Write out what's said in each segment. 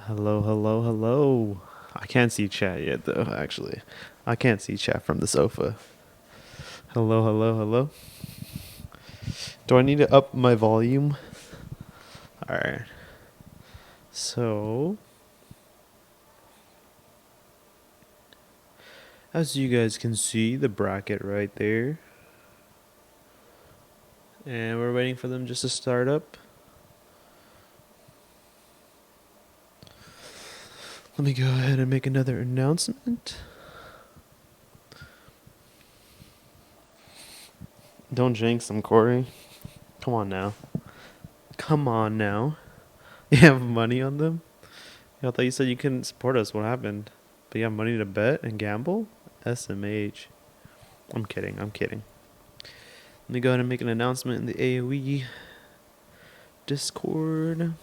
Hello, hello, hello. I can't see chat yet, though, actually. I can't see chat from the sofa. Hello, hello, hello. Do I need to up my volume? Alright. So, as you guys can see, the bracket right there. And we're waiting for them just to start up. Let me go ahead and make another announcement. Don't jinx them, Corey. Come on now. Come on now. You have money on them? I thought you said you couldn't support us. What happened? But you have money to bet and gamble? SMH. I'm kidding. I'm kidding. Let me go ahead and make an announcement in the AoE Discord.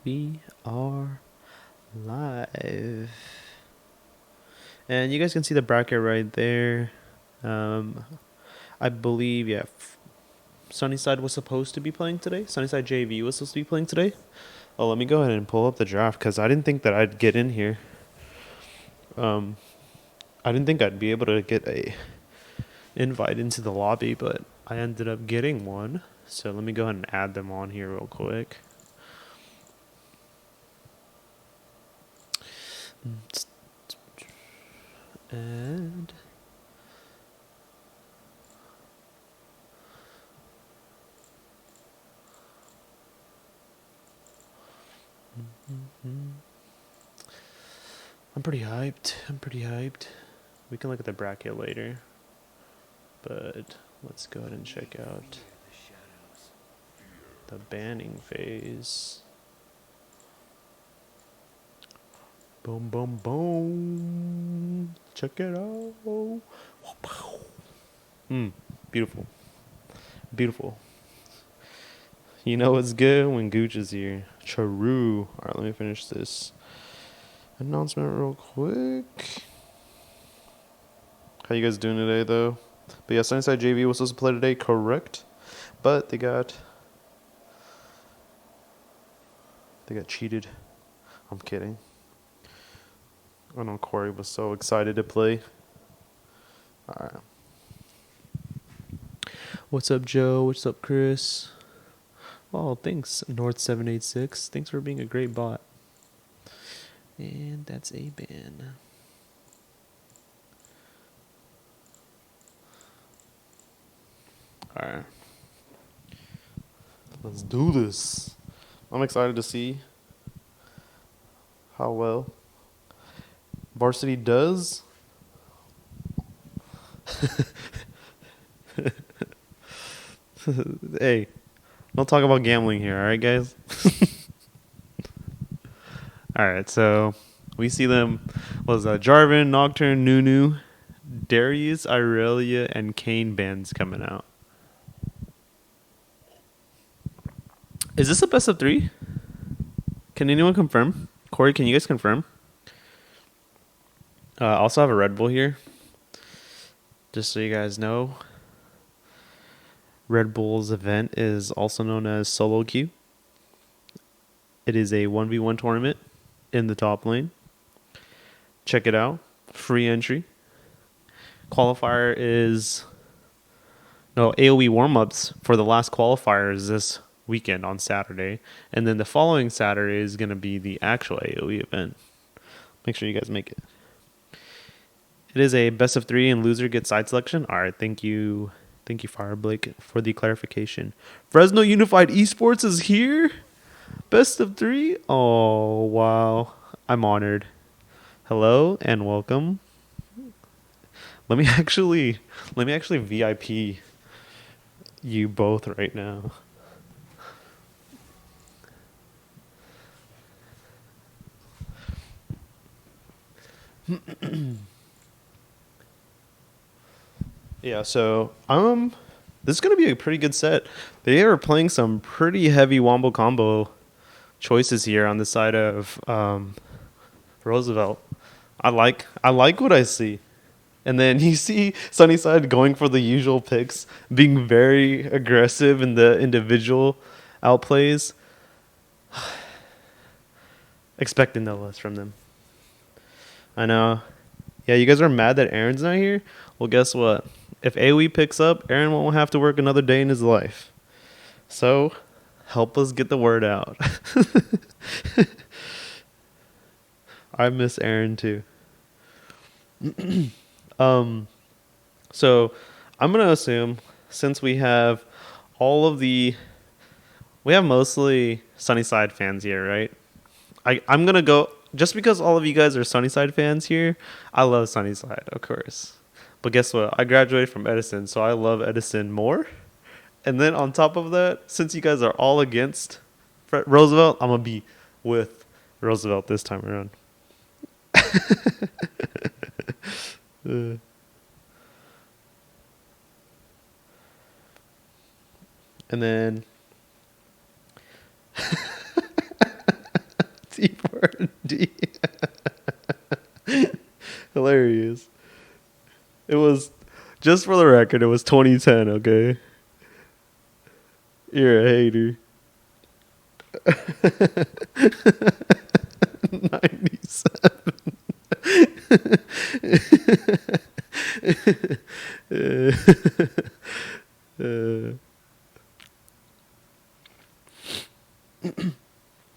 We are live. And you guys can see the bracket right there. I believe, yeah, Sunnyside was supposed to be playing today. Sunnyside JV was supposed to be playing today. Oh, let me go ahead and pull up the draft because I didn't think that I'd get in here. I didn't think I'd be able to get a invite into the lobby, but I ended up getting one. So let me go ahead and add them on here real quick. And I'm pretty hyped. We can look at the bracket later. But let's go ahead and check out the banning phase. Boom, boom, boom. Check it out. Beautiful. Beautiful. You know what's good when Gooch is here. True. Alright, let me finish this announcement real quick. How you guys doing today, though? But yeah, Sunnyside JV was supposed to play today, correct? But they got cheated. I'm kidding. I know Corey was so excited to play. Alright. What's up, Joe? What's up, Chris? Oh, thanks, North786. Thanks for being a great bot. And that's a ban. Alright. Let's do this. I'm excited to see how well Varsity does. Hey, don't talk about gambling here, alright, guys? Alright, so we see them was Jarvan, Nocturne, Nunu, Darius, Irelia, and Kane bands coming out. Is this a best of 3? Can anyone confirm? Corey, can you guys confirm? I also have a Red Bull here. Just so you guys know. Red Bull's event is also known as Solo Queue. It is a 1v1 tournament in the top lane. Check it out. Free entry. Qualifier is... No, AoE warm-ups for the last qualifier is this weekend on Saturday. And then the following Saturday is going to be the actual AoE event. Make sure you guys make it. It is a best of 3 and loser gets side selection. All right, thank you. Thank you, Fire Blake, for the clarification. Fresno Unified eSports is here. Best of 3. Oh, wow. I'm honored. Hello and welcome. Let me actually VIP you both right now. Yeah, so this is gonna be a pretty good set. They are playing some pretty heavy wombo combo choices here on the side of Roosevelt. I like what I see. And then you see Sunnyside going for the usual picks, being very aggressive in the individual outplays. Expecting no less from them. I know. Yeah, you guys are mad that Aaron's not here? Well, guess what? If AoE picks up, Aaron won't have to work another day in his life. So, help us get the word out. I miss Aaron too. um, so I'm gonna assume since we have all of the, we have mostly Sunnyside fans here, right? I'm gonna go just because all of you guys are Sunnyside fans here. I love Sunnyside, of course. But guess what? I graduated from Edison, so I love Edison more. And then on top of that, since you guys are all against Roosevelt, I'm gonna be with Roosevelt this time around. Uh, and then T4D. Hilarious. It was, just for the record, it was 2010, okay? You're a hater. 97.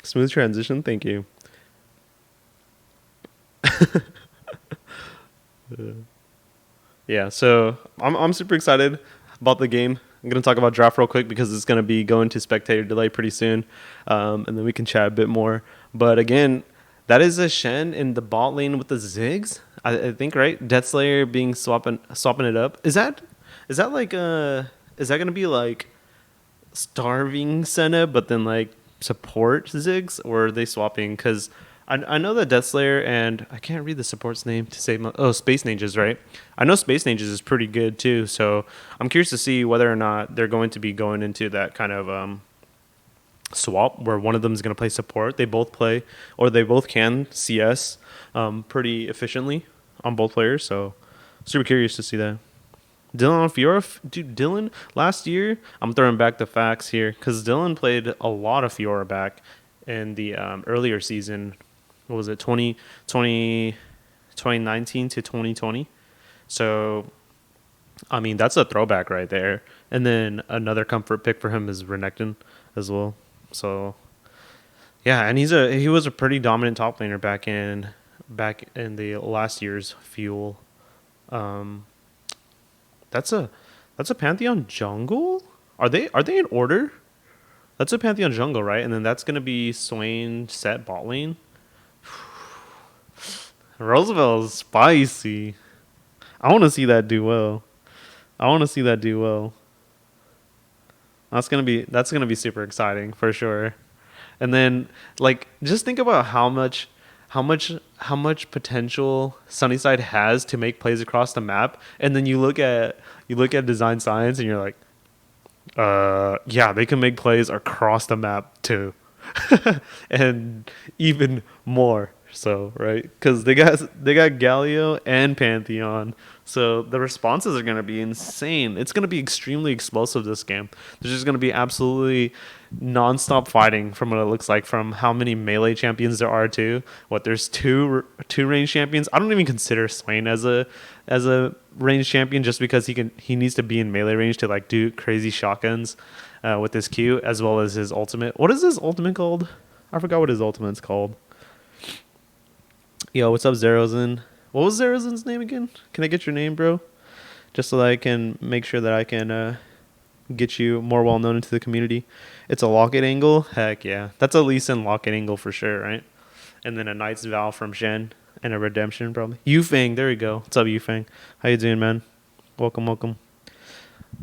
Smooth transition, thank you. Yeah, so I'm super excited about the game. I'm going to talk about draft real quick because it's going to be going to spectator delay pretty soon, and then we can chat a bit more. But again, that is a Shen in the bot lane with the Ziggs, I think, right? Deathslayer being swapping it up. Is that like is that going to be like starving Senna, but then like support Ziggs, or are they swapping? Because I know that Deathslayer and I can't read the support's name to save Space Ninjas, right? I know Space Ninjas is pretty good too, so I'm curious to see whether or not they're going to be going into that kind of swap where one of them is going to play support. They both play, or they both can CS pretty efficiently on both players, so super curious to see that. Dylan on Fiora, dude. Dylan last year, I'm throwing back the facts here because Dylan played a lot of Fiora back in the earlier season. What was it, 2019 to 2020? So, I mean, that's a throwback right there. And then another comfort pick for him is Renekton as well. So, yeah, and he was a pretty dominant top laner back in the last year's Fuel. That's a Pantheon jungle? Are they in order? That's a Pantheon jungle, right? And then that's gonna be Swain set bot lane. Roosevelt's spicy. I want to see that do well. That's gonna be super exciting for sure. And then like just think about how much potential Sunnyside has to make plays across the map, and then you look at design science and you're like, yeah, they can make plays across the map too. And even more so, right? Because they got Galio and Pantheon, so the responses are going to be insane. It's going to be extremely explosive this game. There's just going to be absolutely non-stop fighting from what it looks like, from how many melee champions there are too. There's two range champions. I don't even consider Swain as a range champion just because he needs to be in melee range to like do crazy shotguns with his Q, as well as his ultimate. What is his ultimate called? I forgot what his ultimate's called. Yo, what's up, Zerozen? What was Zerozen's name again? Can I get your name, bro? Just so that I can make sure that I can get you more well known into the community. It's a Locket Angle. Heck yeah. That's a Lee Sin Locket Angle for sure, right? And then a Knight's Vow from Shen. And a Redemption, probably. Yufeng, there we go. What's up, Yufeng? How you doing, man? Welcome.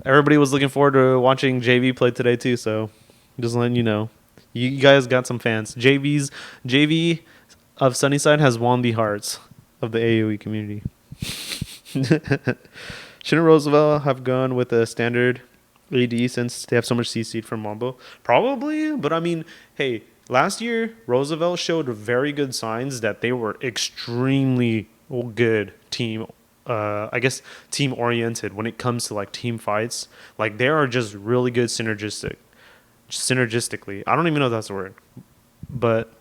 Everybody was looking forward to watching JV play today, too, so just letting you know. You guys got some fans. JV of Sunnyside has won the hearts of the AoE community. Shouldn't Roosevelt have gone with a standard AD since they have so much CC'd from Mambo? Probably, but I mean, hey, last year Roosevelt showed very good signs that they were extremely good team. I guess team oriented when it comes to like team fights. Like they are just really good synergistically. I don't even know if that's a word, but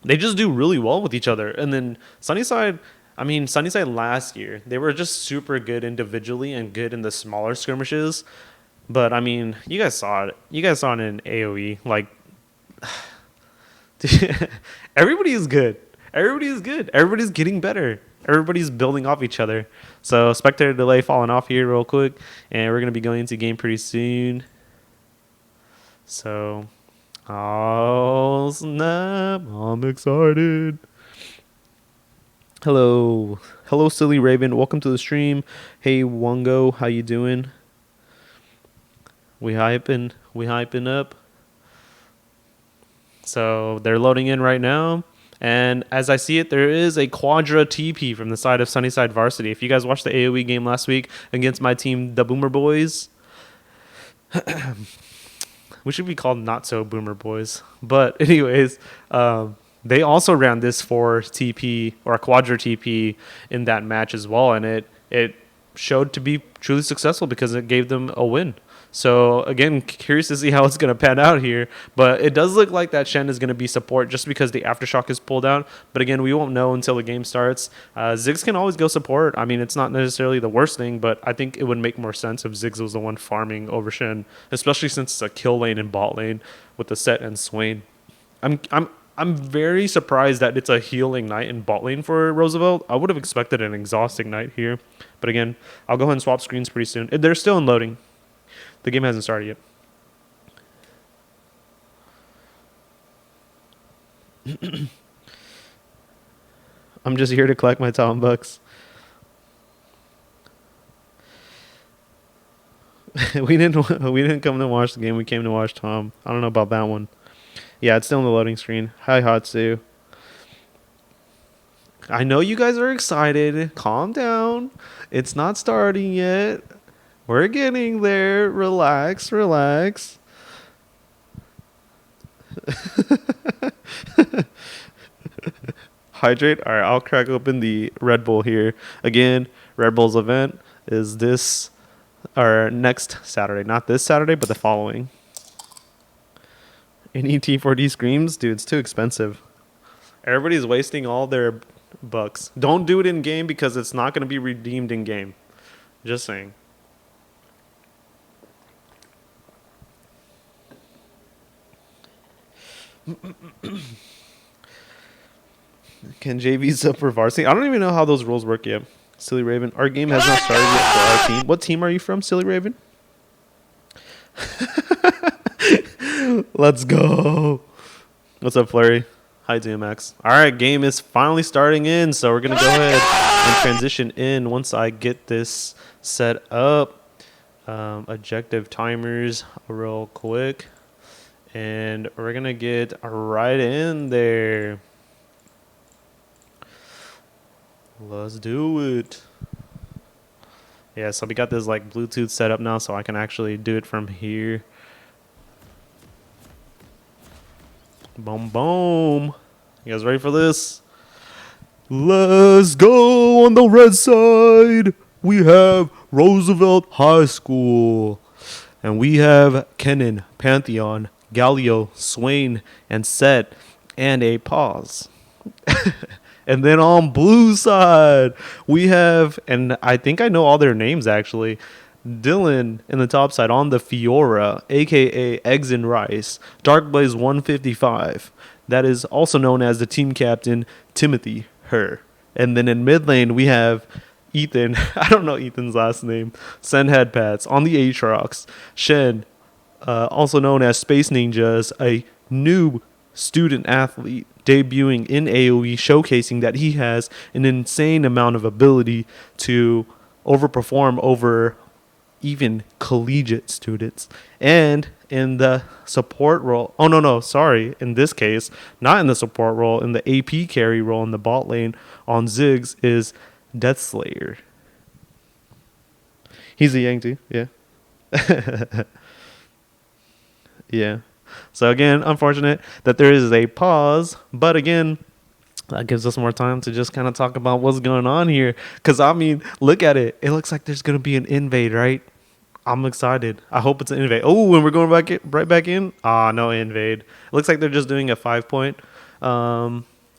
They just do really well with each other. And then Sunnyside, I mean, Sunnyside last year, they were just super good individually and good in the smaller skirmishes. But I mean, you guys saw it. You guys saw it in AOE. Like, everybody is good. Everybody is good. Everybody's getting better. Everybody's building off each other. So spectator delay falling off here real quick, and we're gonna be going into game pretty soon. So, oh snap! I'm excited. Hello, hello, silly Raven. Welcome to the stream. Hey, Wongo, how you doing? We hyping up. So they're loading in right now. And as I see it, there is a Quadra TP from the side of Sunnyside Varsity. If you guys watched the AoE game last week against my team, the Boomer Boys, we should be called Not So Boomer Boys. But anyways, they also ran this for TP or a Quadra TP in that match as well. And it showed to be truly successful because it gave them a win. So, again, curious to see how it's going to pan out here. But it does look like that Shen is going to be support just because the Aftershock is pulled out. But, again, we won't know until the game starts. Ziggs can always go support. I mean, it's not necessarily the worst thing, but I think it would make more sense if Ziggs was the one farming over Shen, especially since it's a kill lane and bot lane with the Set and Swain. I'm very surprised that it's a healing Knight in bot lane for Roosevelt. I would have expected an exhausting Knight here. But, again, I'll go ahead and swap screens pretty soon. They're still in loading. The game hasn't started yet. I'm just here to collect my Tom bucks. we didn't come to watch the game. We came to watch Tom. I don't know about that one. Yeah, it's still on the loading screen. Hi, Hatsu. I know you guys are excited. Calm down. It's not starting yet. We're getting there. Relax, relax. Hydrate. All right, I'll crack open the Red Bull here. Again, Red Bull's event is this, or next Saturday. Not this Saturday, but the following. Any T4D screams? Dude, it's too expensive. Everybody's wasting all their bucks. Don't do it in game because it's not going to be redeemed in game. Just saying. Can JV sub for varsity? I don't even know how those rules work yet. Silly Raven. Our game has not started yet for our team. What team are you from, Silly Raven? Let's go. What's up, Flurry? Hi, DMX. All right, game is finally starting in, so we're going to go ahead and transition in once I get this set up. Objective timers real quick. And we're going to get right in there. Let's do it. Yeah, so we got this like Bluetooth set up now so I can actually do it from here. Boom, boom. You guys ready for this? Let's go on the red side. We have Roosevelt High School. And we have Kennen, Pantheon, Galio, Swain, and Set, and a pause. And then on blue side, we have, and I think I know all their names actually, Dylan in the top side on the Fiora, a.k.a. Eggs and Rice, Darkblaze 155. That is also known as the team captain, Timothy Her. And then in mid lane, we have Ethan. I don't know Ethan's last name. Send Headpats on the Aatrox. Shen, also known as Space Ninjas, a noob student athlete debuting in AoE, showcasing that he has an insane amount of ability to overperform over even collegiate students. And in the support role, in this case, not in the support role, in the AP carry role in the bot lane on Ziggs is Deathslayer. He's a Yang too, yeah. Yeah. So again, unfortunate that there is a pause, but again, that gives us more time to just kind of talk about what's going on here. Because, I mean, look at it. It looks like there's going to be an invade, right? I'm excited. I hope it's an invade. Oh, and we're going right back in? Ah, no invade. It looks like they're just doing a 5-point.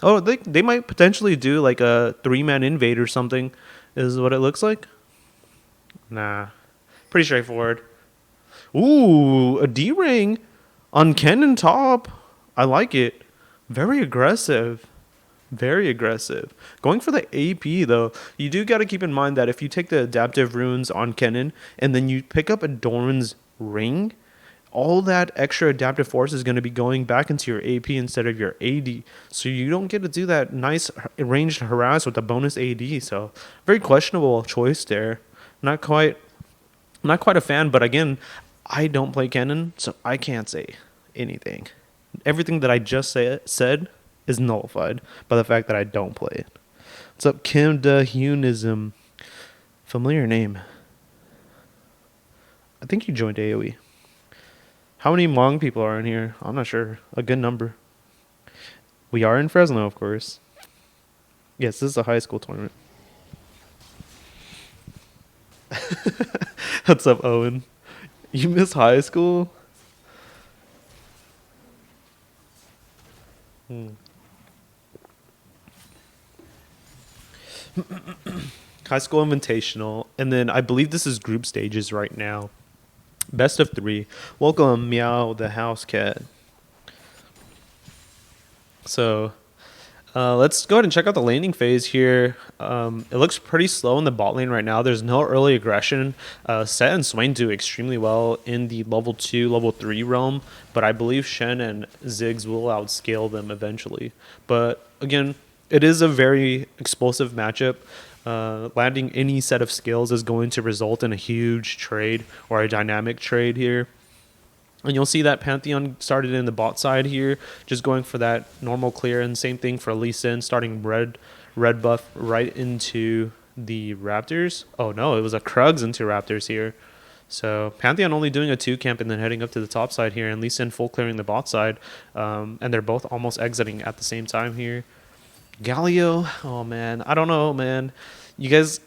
Oh, they might potentially do like a 3-man invade or something, is what it looks like. Nah, pretty straightforward. Ooh, a D ring on Cannon top. I like it. Very aggressive. Very aggressive. Going for the AP though, you do got to keep in mind that if you take the adaptive runes on Kennen and then you pick up a Doran's ring, all that extra adaptive force is going to be going back into your AP instead of your AD. So you don't get to do that nice ranged harass with the bonus AD. So very questionable choice there. Not quite a fan, but again, I don't play Kennen, so I can't say anything. Everything that I just said is nullified by the fact that I don't play it. What's up, Kim Hunism? Familiar name. I think you joined AoE. How many Hmong people are in here? I'm not sure. A good number. We are in Fresno, of course. Yes, this is a high school tournament. What's up, Owen? You miss high school? High school invitational, and then I believe this is group stages right now. Best of 3. Welcome, Meow the house cat. So let's go ahead and check out the laning phase here. It looks pretty slow in the bot lane right now. There's no early aggression. Set and Swain do extremely well in the level 2, level 3 realm, but I believe Shen and Ziggs will outscale them eventually. But again, it is a very explosive matchup. Landing any set of skills is going to result in a huge trade or a dynamic trade here. And you'll see that Pantheon started in the bot side here, just going for that normal clear, and same thing for Lee Sin, starting red buff right into the Raptors. Oh no, it was a Krugs into Raptors here. So Pantheon only doing a 2 camp and then heading up to the top side here, and Lee Sin full clearing the bot side. And they're both almost exiting at the same time here. Galio, oh man, I don't know, man. You guys,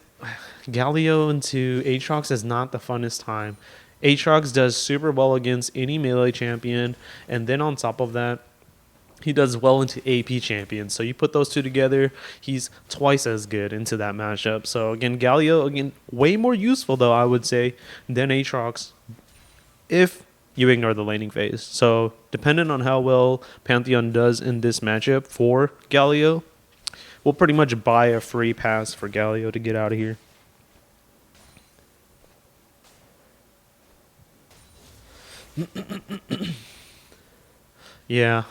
Galio into Aatrox is not the funnest time. Aatrox does super well against any melee champion, and then on top of that, he does well into AP champions. So you put those two together, he's twice as good into that matchup. So again, Galio, again, way more useful though, I would say, than Aatrox if you ignore the laning phase. So depending on how well Pantheon does in this matchup for Galio, we'll pretty much buy a free pass for Galio to get out of here. Yeah,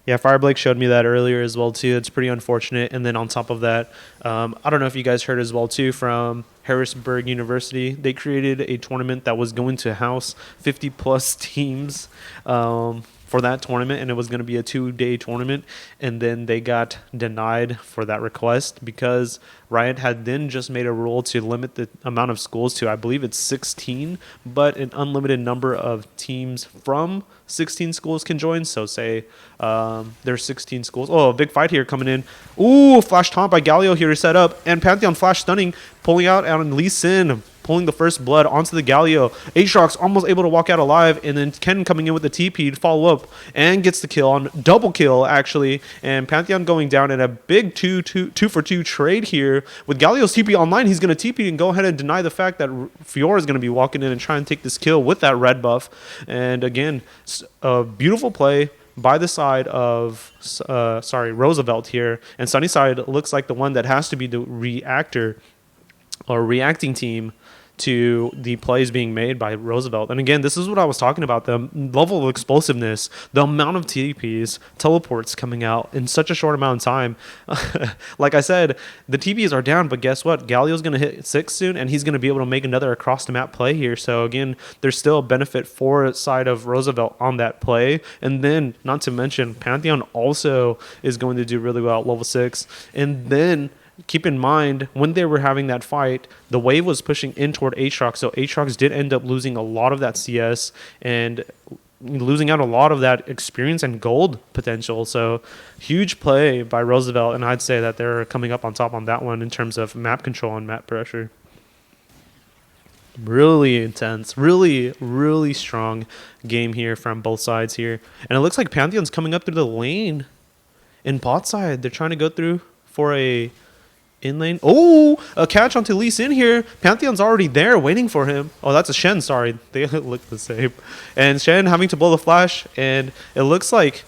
Fireblake showed me that earlier as well too. It's pretty unfortunate. And then on top of that, I don't know if you guys heard as well too from Harrisburg University. They created a tournament that was going to house 50 plus teams for that tournament, and it was going to be a 2-day tournament, and then they got denied for that request because Riot had then just made a rule to limit the amount of schools to, I believe it's 16, but an unlimited number of teams from 16 schools can join. So say there's 16 schools. Oh, a big fight here coming in. Ooh, flash taunt by Galio here to set up, and Pantheon flash stunning, pulling out on Lee Sin, pulling the first blood onto the Galio. Aatrox almost able to walk out alive, and then Ken coming in with the TP to follow up and gets the kill on double kill actually, and Pantheon going down in a big 2-for-2 trade here. With Galio's TP online, he's going to TP and go ahead and deny the fact that Fiora is going to be walking in and trying to take this kill with that red buff. And again, a beautiful play by the side of Roosevelt here, and Sunnyside looks like the one that has to be the reactor or reacting team to the plays being made by Roosevelt. And again, this is what I was talking about, the level of explosiveness, the amount of TPs, teleports coming out in such a short amount of time. Like I said, the TPs are down, but guess what? Galio's going to hit 6 soon, and he's going to be able to make another across-the-map play here. So again, there's still a benefit for side of Roosevelt on that play. And then, not to mention, Pantheon also is going to do really well at level 6. And then keep in mind, when they were having that fight, the wave was pushing in toward Aatrox, so Aatrox did end up losing a lot of that CS and losing out a lot of that experience and gold potential. So huge play by Roosevelt, and I'd say that they're coming up on top on that one in terms of map control and map pressure. Really intense, really strong game here from both sides here. And it looks like Pantheon's coming up through the lane in bot side, they're trying to go through for a in lane. Oh, a catch onto Lee Sin here. Pantheon's already there waiting for him. Oh, that's a Shen, sorry. They look the same. And Shen having to blow the flash, and it looks like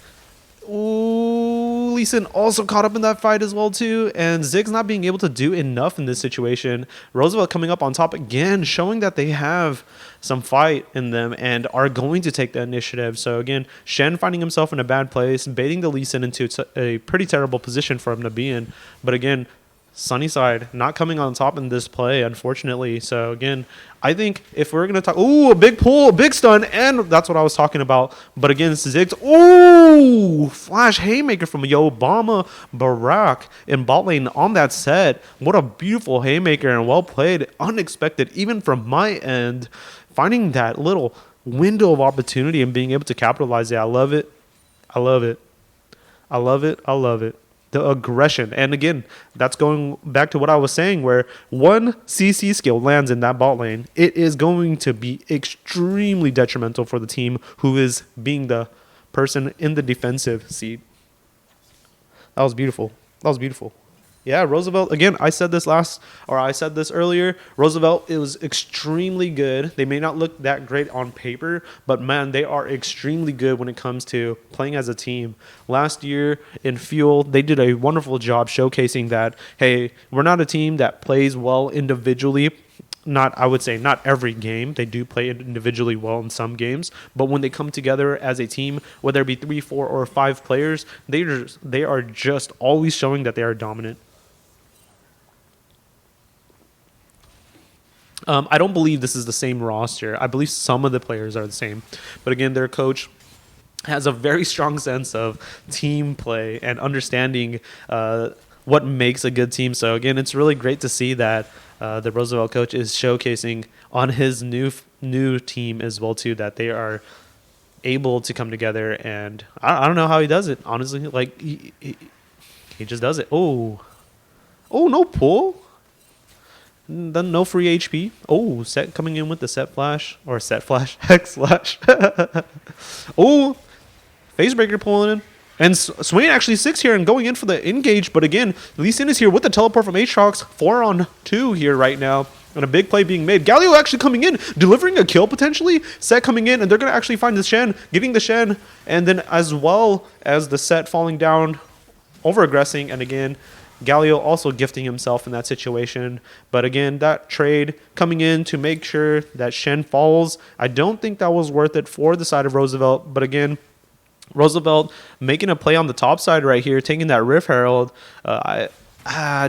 Lee Sin also caught up in that fight as well too, and Ziggs not being able to do enough in this situation. Roosevelt coming up on top again, showing that they have some fight in them and are going to take the initiative. So again, Shen finding himself in a bad place, baiting the Lee Sin into a pretty terrible position for him to be in. But again, Sunnyside not coming on top in this play, unfortunately. So again, I think if we're going to talk, a big pull, a big stun, and that's what I was talking about. But again, Ziggs, flash haymaker from Obama Barack in bot lane on that set. What a beautiful haymaker and well played, unexpected, even from my end. Finding that little window of opportunity and being able to capitalize it. I love it. I love it. I love it. I love it. The aggression. And again, that's going back to what I was saying, where one CC skill lands in that bot lane, it is going to be extremely detrimental for the team who is being the person in the defensive seat. That was beautiful. That was beautiful. Yeah, Roosevelt, again, I said this earlier. Roosevelt, it was extremely good. They may not look that great on paper, but man, they are extremely good when it comes to playing as a team. Last year in Fuel, they did a wonderful job showcasing that, hey, we're not a team that plays well individually. I would say not every game. They do play individually well in some games, but when they come together as a team, whether it be 3, 4, or 5 players, they are just always showing that they are dominant. I don't believe this is the same roster. I believe some of the players are the same. But again, their coach has a very strong sense of team play and understanding what makes a good team. So again, it's really great to see that the Roosevelt coach is showcasing on his new team as well too, that they are able to come together. And I don't know how he does it, honestly. Like he just does it. Oh, no pull. Then no free HP. Oh, Set coming in with the Set Flash. Or Set Flash. Hex Flash. Facebreaker pulling in. And Swain actually 6 here and going in for the engage. But again, Lee Sin is here with the teleport from Aatrox. 4-on-2 here right now. And a big play being made. Galio actually coming in. Delivering a kill potentially. Set coming in. And they're going to actually find the Shen. Getting the Shen. And then as well as the Set falling down. Over-aggressing. And again, Galio also gifting himself in that situation. But again, that trade coming in to make sure that Shen falls, I don't think that was worth it for the side of Roosevelt. But again, Roosevelt making a play on the top side right here, taking that Rift Herald. I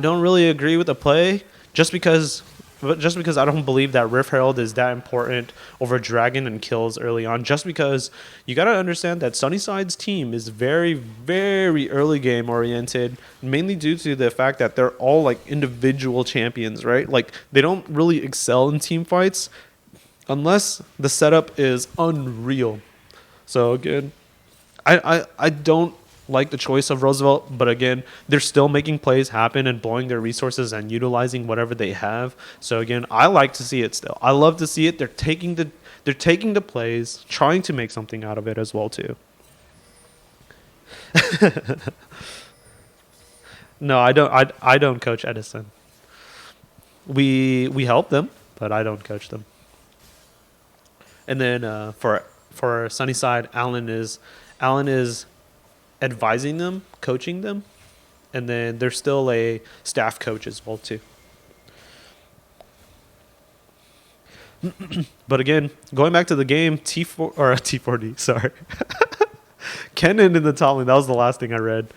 don't really agree with the play just because I don't believe that Rift Herald is that important over Dragon and kills early on. Just because you got to understand that Sunnyside's team is very, very early game oriented, mainly due to the fact that they're all like individual champions, right? Like they don't really excel in team fights unless the setup is unreal. So again, I don't like the choice of Roosevelt, but again, they're still making plays happen and blowing their resources and utilizing whatever they have. So again, I like to see it still. I love to see it. They're taking the plays, trying to make something out of it as well too. No, I don't coach Edison. We help them, but I don't coach them. And then for Sunnyside, Alan is advising them, coaching them, and then there's still a staff coach as well too. But again, going back to the game, T4D, sorry. Kennen in the top lane, that was the last thing I read.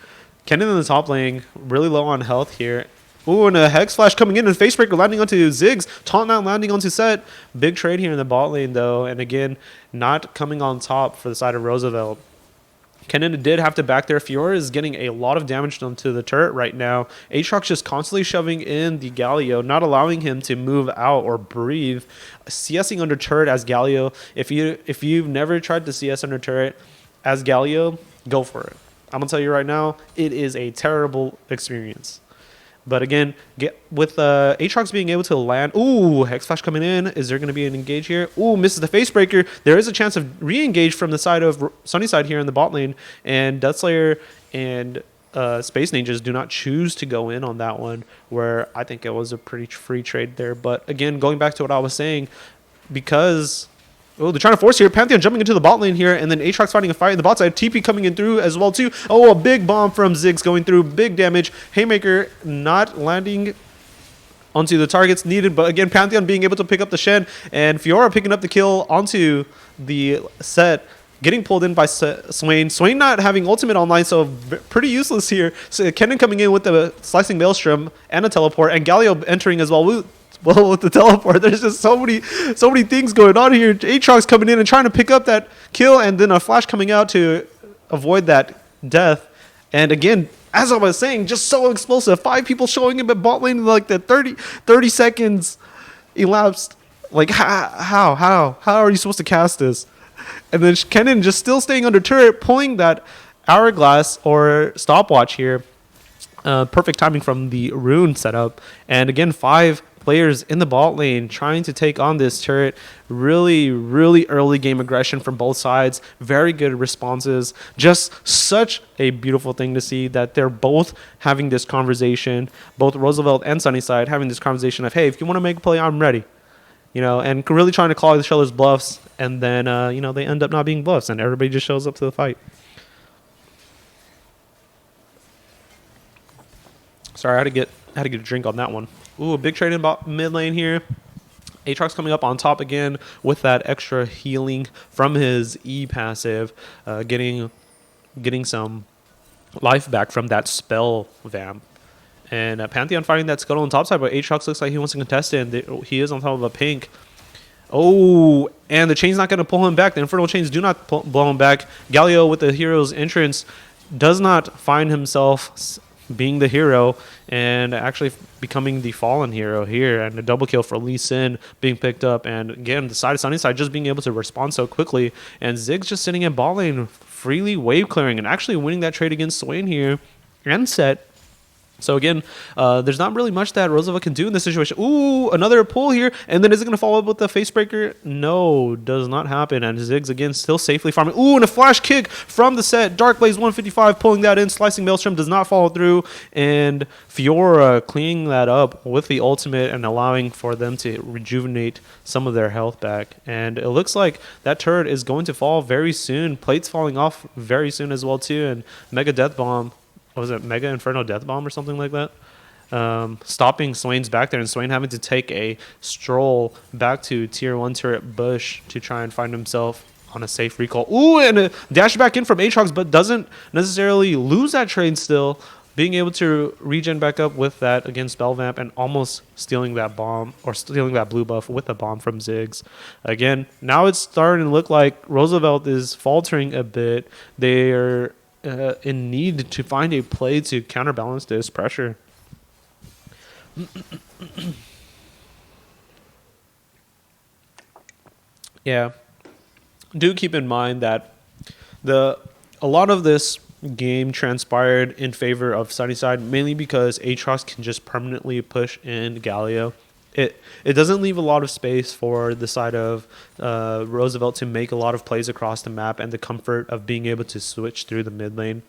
Kennen in the top lane, really low on health here. Ooh, and a Hex Flash coming in and Facebreaker landing onto Ziggs. Taunt now landing onto Set. Big trade here in the bot lane though, and again, not coming on top for the side of Roosevelt. Kennen did have to back there. Fiora is getting a lot of damage onto the turret right now. Aatrox just constantly shoving in the Galio, not allowing him to move out or breathe. CSing under turret as Galio. If you've never tried to CS under turret as Galio, go for it. I'm going to tell you right now, it is a terrible experience. But again, with Aatrox being able to land. Ooh, Hex Flash coming in. Is there going to be an engage here? Ooh, misses the Facebreaker. There is a chance of re-engage from the side of Sunnyside here in the bot lane. And Deathslayer and Space Ninjas do not choose to go in on that one, where I think it was a pretty free trade there. But again, going back to what I was saying, because they're trying to force here. Pantheon jumping into the bot lane here, and then Aatrox fighting a fight in the bot side. TP coming in through as well too. Oh, a big bomb from Ziggs going through, big damage. Haymaker not landing onto the targets needed, but again, Pantheon being able to pick up the Shen, and Fiora picking up the kill onto the set, getting pulled in by Swain. Swain not having ultimate online, so pretty useless here. So Kennen coming in with the Slicing Maelstrom and a teleport, and Galio entering as well with the teleport. There's just so many things going on here. Aatrox coming in and trying to pick up that kill, and then a flash coming out to avoid that death. And again, as I was saying, just so explosive. 5 people showing him at bot lane in like the 30 seconds elapsed. Like, how are you supposed to cast this? And then Kennen just still staying under turret, pulling that hourglass or stopwatch here. Perfect timing from the rune setup. And again, 5 players in the bot lane trying to take on this turret. Really early game aggression from both sides. Very good responses. Just such a beautiful thing to see that they're both having this conversation, both Roosevelt and Sunnyside having this conversation of, hey, if you want to make a play, I'm ready. And really trying to call each other's bluffs, and then they end up not being bluffs, and everybody just shows up to the fight. Sorry, I had to get a drink on that one. Ooh, a big trade in mid lane here. Aatrox coming up on top again with that extra healing from his E passive, getting some life back from that spell vamp. And Pantheon fighting that scuttle on top side, but Aatrox looks like he wants to contest it, and he is on top of a pink. Oh, and the chain's not going to pull him back. The Infernal Chains do not blow him back. Galio with the hero's entrance does not find himself being the hero and actually becoming the fallen hero here, and a double kill for Lee Sin being picked up. And again, the side of Sunnyside just being able to respond so quickly, and Ziggs just sitting in ball lane freely wave clearing and actually winning that trade against Swain here and set. So again, there's not really much that Roosevelt can do in this situation. Ooh, another pull here, and then is it going to follow up with the face breaker? No, does not happen. And Ziggs again still safely farming. Ooh, and a flash kick from the set. Dark Blaze 155 pulling that in. Slicing Maelstrom does not follow through, and Fiora cleaning that up with the ultimate and allowing for them to rejuvenate some of their health back. And it looks like that turret is going to fall very soon. Plates falling off very soon as well too, and Mega Death Bomb. Was it Mega Inferno Death Bomb or something like that? Stopping Swain's back there, and Swain having to take a stroll back to tier 1 turret bush to try and find himself on a safe recall. Ooh, and a dash back in from Aatrox, but doesn't necessarily lose that trade still. Being able to regen back up with that against Spell Vamp and almost stealing that bomb or stealing that blue buff with a bomb from Ziggs. Again, now it's starting to look like Roosevelt is faltering a bit. They're in need to find a play to counterbalance this pressure. Yeah, do keep in mind that a lot of this game transpired in favor of Sunnyside, mainly because Aatrox can just permanently push in Galio. It doesn't leave a lot of space for the side of Roosevelt to make a lot of plays across the map and the comfort of being able to switch through the mid lane.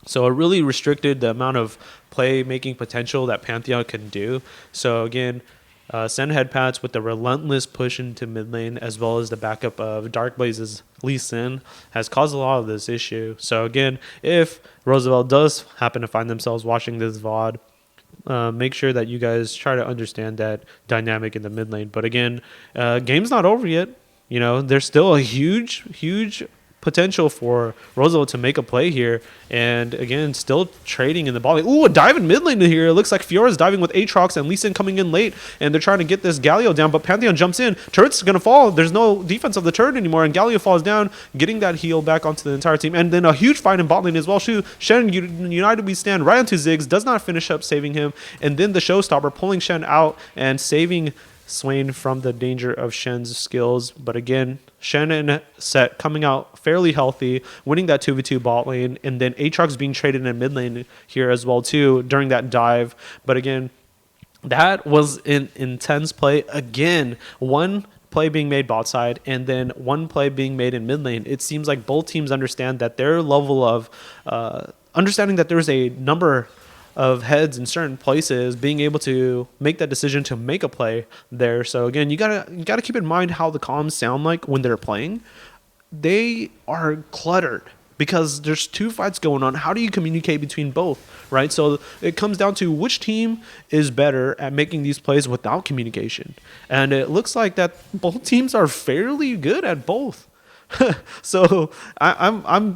So it really restricted the amount of play-making potential that Pantheon can do. So again, send head pats with the relentless push into mid lane, as well as the backup of Dark Blaze's Lee Sin, has caused a lot of this issue. So again, if Roosevelt does happen to find themselves watching this VOD, make sure that you guys try to understand that dynamic in the mid lane. But again, game's not over yet. There's still a huge potential for Roosevelt to make a play here. And again, still trading in the ball lane. Ooh, a dive in mid lane here. It looks like Fiora's diving with Aatrox and Lee Sin coming in late, and they're trying to get this Galio down, but Pantheon jumps in. Turret's going to fall. There's no defense of the turret anymore, and Galio falls down, getting that heal back onto the entire team. And then a huge fight in bot lane as well. Shen United We Stand right onto Ziggs, does not finish up saving him, and then the showstopper pulling Shen out and saving Swain from the danger of Shen's skills. But again, Shen and Set coming out fairly healthy, winning that 2v2 bot lane, and then Aatrox being traded in mid lane here as well too during that dive. But again, that was an intense play. Again, one play being made bot side and then one play being made in mid lane. It seems like both teams understand that their level of understanding that there's a number of heads in certain places, being able to make that decision to make a play there. So again, you gotta keep in mind how the comms sound like when they're playing. They are cluttered because there's two fights going on. How do you communicate between both, right? So it comes down to which team is better at making these plays without communication. And it looks like that both teams are fairly good at both. So I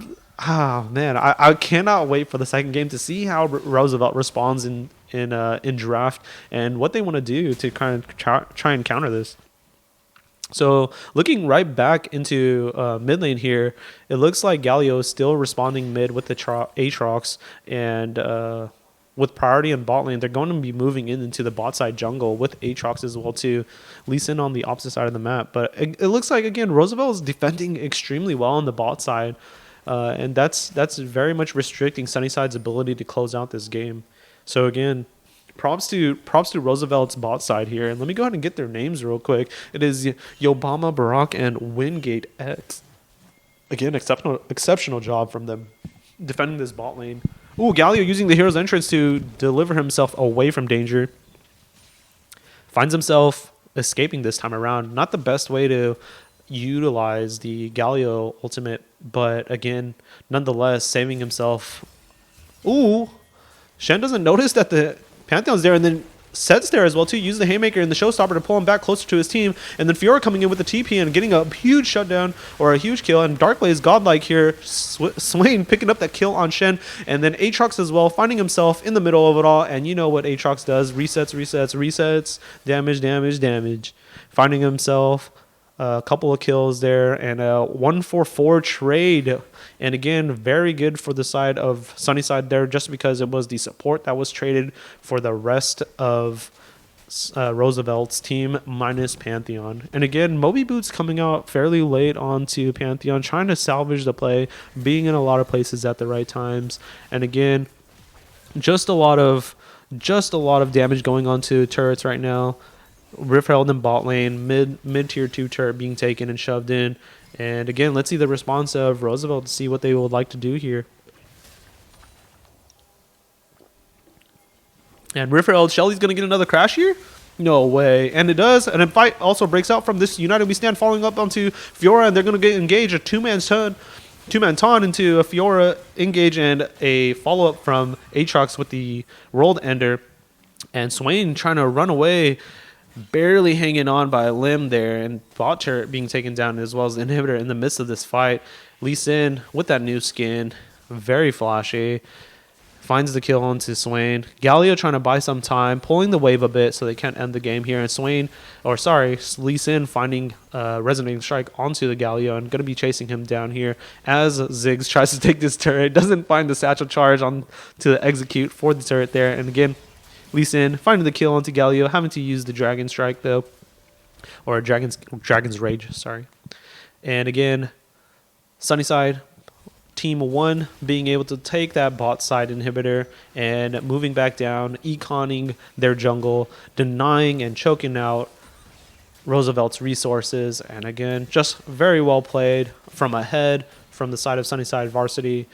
cannot wait for the second game to see how Roosevelt responds in draft and what they want to do to kind of try and counter this. So looking right back into mid lane here, it looks like Galio is still responding mid with the Aatrox, and with priority in bot lane, they're going to be moving into the bot side jungle with Aatrox as well too. Lee Sin on the opposite side of the map, but it looks like again Roosevelt is defending extremely well on the bot side, and that's very much restricting Sunnyside's ability to close out this game. So again, props to Roosevelt's bot side here. And let me go ahead and get their names real quick. It is Yobama, Barak, and Wingate X. Again, exceptional job from them defending this bot lane. Ooh, Galio using the hero's entrance to deliver himself away from danger. Finds himself escaping this time around. Not the best way to utilize the Galio ultimate, but again, nonetheless, saving himself. Ooh, Shen doesn't notice that the Pantheon's there, and then Set's there as well too. Use the Haymaker and the Showstopper to pull him back closer to his team, and then Fiora coming in with the TP and getting a huge shutdown or a huge kill. And Darkblaze godlike here, Swain picking up that kill on Shen, and then Aatrox as well, finding himself in the middle of it all. And you know what Aatrox does: resets, damage, finding himself a couple of kills there and a 1-4-4 trade. And again, very good for the side of Sunnyside there, just because it was the support that was traded for the rest of Roosevelt's team minus Pantheon. And again, Moby Boots coming out fairly late onto Pantheon, trying to salvage the play, being in a lot of places at the right times. And again, just a lot of damage going on to turrets right now. Rift Herald in bot lane, mid tier 2 turret being taken and shoved in. And again, let's see the response of Roosevelt to see what they would like to do here. And Rift Herald, Shelly's going to get another crash here? No way. And it does. And a fight also breaks out from this United We Stand, following up onto Fiora, and they're going to get engaged. A two-man taunt into a Fiora engage and a follow-up from Aatrox with the rolled ender. And Swain trying to run away, barely hanging on by a limb there, and bot turret being taken down as well as the inhibitor in the midst of this fight. Lee Sin with that new skin, very flashy, finds the kill onto Swain. Galio trying to buy some time, pulling the wave a bit so they can't end the game here. And Lee Sin finding resonating strike onto the Galio and going to be chasing him down here as Ziggs tries to take this turret. Doesn't find the satchel charge on to execute for the turret there. And again, Lee Sin finding the kill onto Galio, having to use the Dragon Strike though, or Dragon's Rage, sorry. And again, Sunnyside Team 1 being able to take that bot side inhibitor and moving back down, econing their jungle, denying and choking out Roosevelt's resources. And again, just very well played from ahead from the side of Sunnyside Varsity.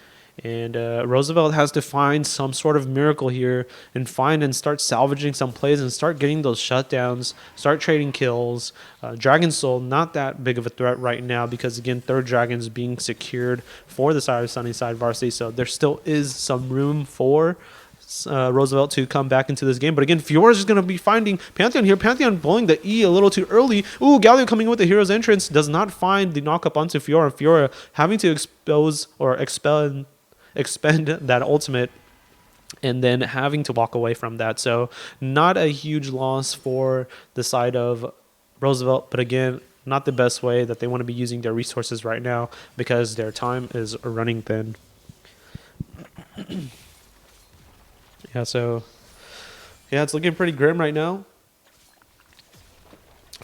And Roosevelt has to find some sort of miracle here and start salvaging some plays and start getting those shutdowns, start trading kills. Dragon Soul, not that big of a threat right now because, again, third dragon is being secured for the side of Sunnyside Varsity. So there still is some room for Roosevelt to come back into this game. But again, Fiora is just going to be finding Pantheon here. Pantheon blowing the E a little too early. Ooh, Galio coming in with the hero's entrance. Does not find the knock up onto Fiora. And Fiora having to expend that ultimate and then having to walk away from that. So not a huge loss for the side of Roosevelt, but again, not the best way that they want to be using their resources right now because their time is running thin. It's looking pretty grim right now.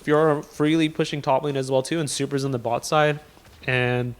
Fiora freely pushing top lane as well too, and Super's in the bot side. And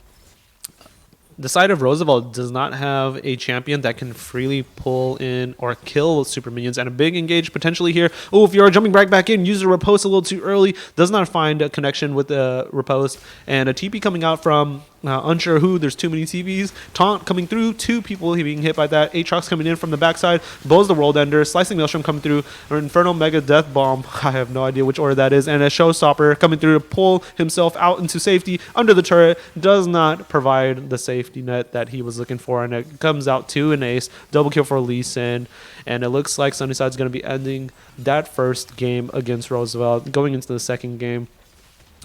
the side of Roosevelt does not have a champion that can freely pull in or kill super minions, and a big engage potentially here. Oh, if you're jumping right back in, uses a riposte a little too early, does not find a connection with the riposte, and a TP coming out from Unsure who. There's too many TVs. Taunt coming through. 2 people being hit by that. Aatrox coming in from the backside. Blows the World Ender. Slicing Maelstrom coming through. Or Infernal Mega Death Bomb. I have no idea which order that is. And a Showstopper coming through to pull himself out into safety under the turret. Does not provide the safety net that he was looking for. And it comes out to an ace. Double kill for Lee Sin. And it looks like Sunnyside's going to be ending that first game against Roosevelt. Going into the second game.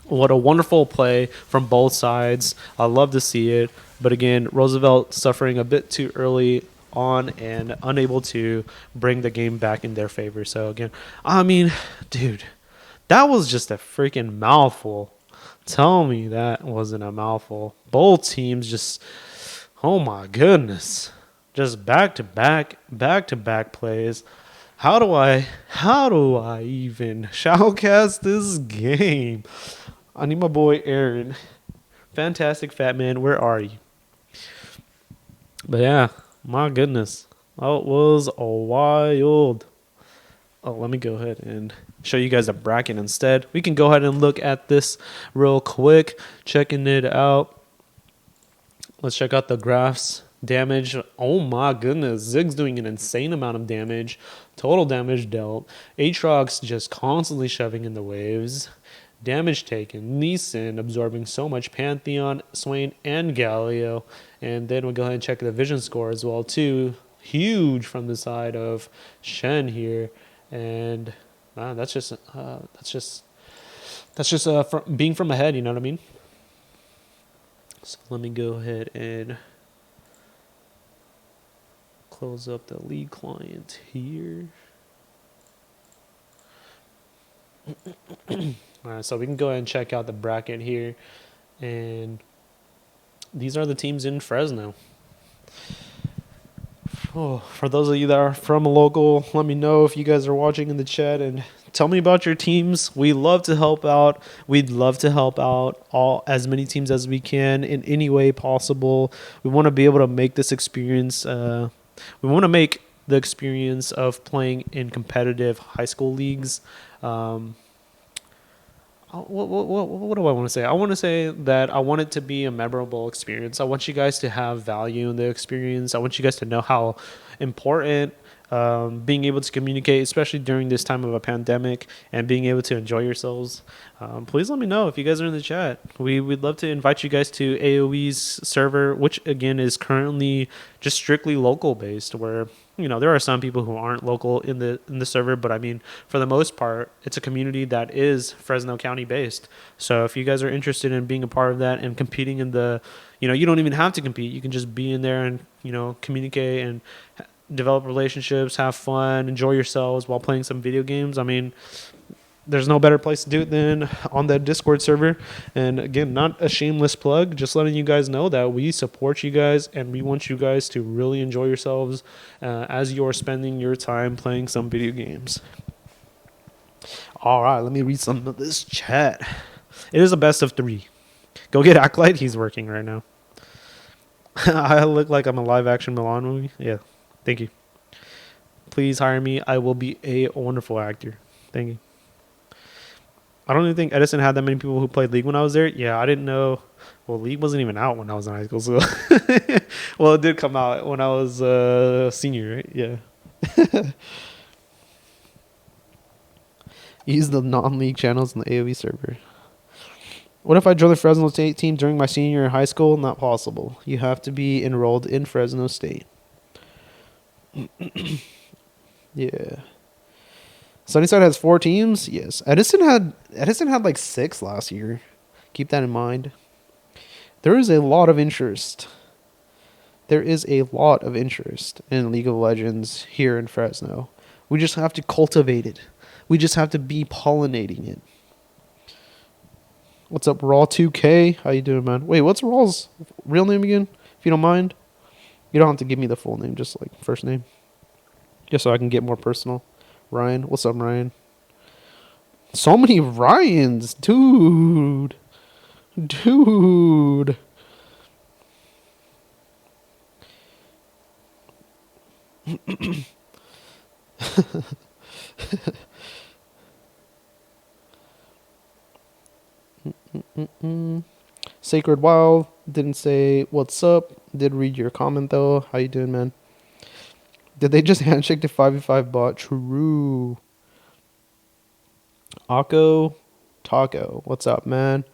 What a wonderful play from both sides. I love to see it. But again, Roosevelt suffering a bit too early on and unable to bring the game back in their favor. So again, I mean, dude, that was just a freaking mouthful. Tell me that wasn't a mouthful. Both teams just, oh my goodness. Just back to back plays. How do I even shoutcast this game? I need my boy Aaron. Fantastic Fat Man, where are you? But yeah, my goodness. Oh, it was a wild. Oh, let me go ahead and show you guys a bracket instead. We can go ahead and look at this real quick. Checking it out. Let's check out the graphs. Damage. Oh my goodness. Zig's doing an insane amount of damage. Total damage dealt. Aatrox just constantly shoving in the waves. Damage taken. Lee Sin absorbing so much. Pantheon, Swain, and Galio. And then we'll go ahead and check the vision score as well too. Huge from the side of Shen here. And that's just being from ahead, you know what I mean? So let me go ahead and close up the league client here. All right, so we can go ahead and check out the bracket here. And these are the teams in Fresno. Oh, for those of you that are from a local, let me know if you guys are watching in the chat and tell me about your teams. We love to help out. We'd love to help out as many teams as we can in any way possible. We want to be able to make this experience. We want to make the experience of playing in competitive high school leagues. What do I want to say? I want to say that I want it to be a memorable experience. I want you guys to have value in the experience. I want you guys to know how important being able to communicate, especially during this time of a pandemic, and being able to enjoy yourselves. Please let me know if you guys are in the chat. We'd love to invite you guys to AOE's server, which again is currently just strictly local based, where there are some people who aren't local in the server, but I mean, for the most part, it's a community that is Fresno County based. So if you guys are interested in being a part of that and competing in you don't even have to compete. You can just be in there and, communicate and develop relationships, have fun, enjoy yourselves while playing some video games. I mean, there's no better place to do it than on that Discord server. And again, not a shameless plug, just letting you guys know that we support you guys and we want you guys to really enjoy yourselves as you're spending your time playing some video games. All right, let me read some of this chat. It is a best of 3. Go get Acolyte. He's working right now. I look like I'm a live action Milan movie. Yeah, thank you. Please hire me. I will be a wonderful actor. Thank you. I don't even think Edison had that many people who played League when I was there. Yeah, I didn't know. Well, League wasn't even out when I was in high school. So, well, it did come out when I was a senior, right? Yeah. Use the non-league channels in the AOE server. What if I joined the Fresno State team during my senior year in high school? Not possible. You have to be enrolled in Fresno State. Yeah. Sunnyside has 4 teams. Yes. Edison had like 6 last year. Keep that in mind. There is a lot of interest. There is a lot of interest in League of Legends here in Fresno. We just have to cultivate it. We just have to be pollinating it. What's up, Raw 2K? How you doing, man? Wait, what's Raw's real name again? If you don't mind. You don't have to give me the full name, just like first name. Just so I can get more personal. Ryan. What's up, Ryan? So many Ryans. Dude. Sacred Wild didn't say what's up. Did read your comment though. How you doing, man? Did they just handshake the 5v5 bot? True. Akko Taco, what's up, man?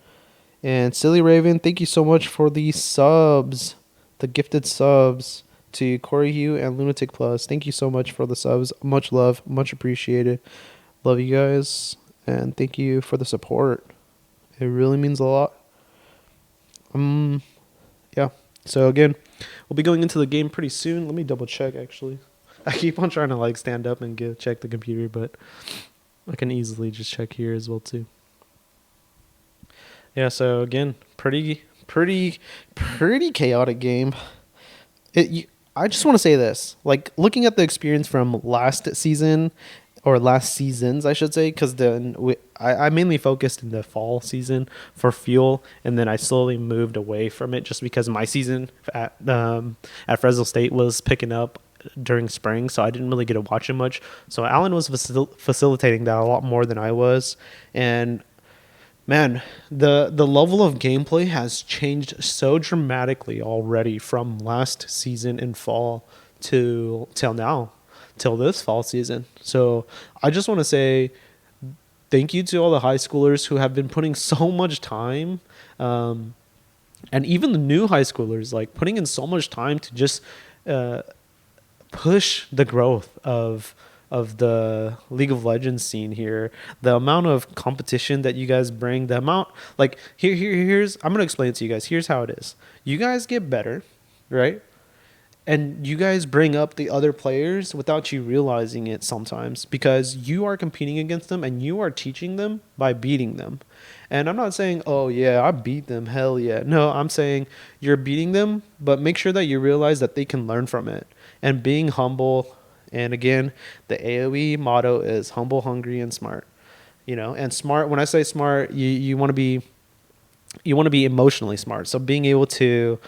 And Silly Raven, thank you so much for the subs, the gifted subs to Corey Hugh and Lunatic Plus. Thank you so much for the subs. Much love, much appreciated. Love you guys, and thank you for the support. It really means a lot. Yeah. So again, we'll be going into the game pretty soon. Let me double check. Actually, I keep on trying to like stand up and check the computer, but I can easily just check here as well too. Yeah, so again, pretty chaotic game. I just want to say this, like looking at the experience from last season, or last seasons, I should say, because then I mainly focused in the fall season for Fuel, and then I slowly moved away from it just because my season at Fresno State was picking up during spring, so I didn't really get to watch it much. So Alan was facilitating that a lot more than I was, and man, the level of gameplay has changed so dramatically already from last season in fall to till now, till this fall season. So I just want to say thank you to all the high schoolers who have been putting so much time, and even the new high schoolers, like putting in so much time to just uh, push the growth of the League of Legends scene here. The amount of competition that you guys bring, the amount, like here's I'm gonna explain it to you guys. Here's how it is. You guys get better, right? And you guys bring up the other players without you realizing it sometimes, because you are competing against them and you are teaching them by beating them. And I'm not saying, oh yeah, I beat them, hell yeah. No, I'm saying you're beating them, but make sure that you realize that they can learn from it. And being humble, and again, the AoE motto is humble, hungry, and smart. And smart, when I say smart, you want to be emotionally smart. So being able to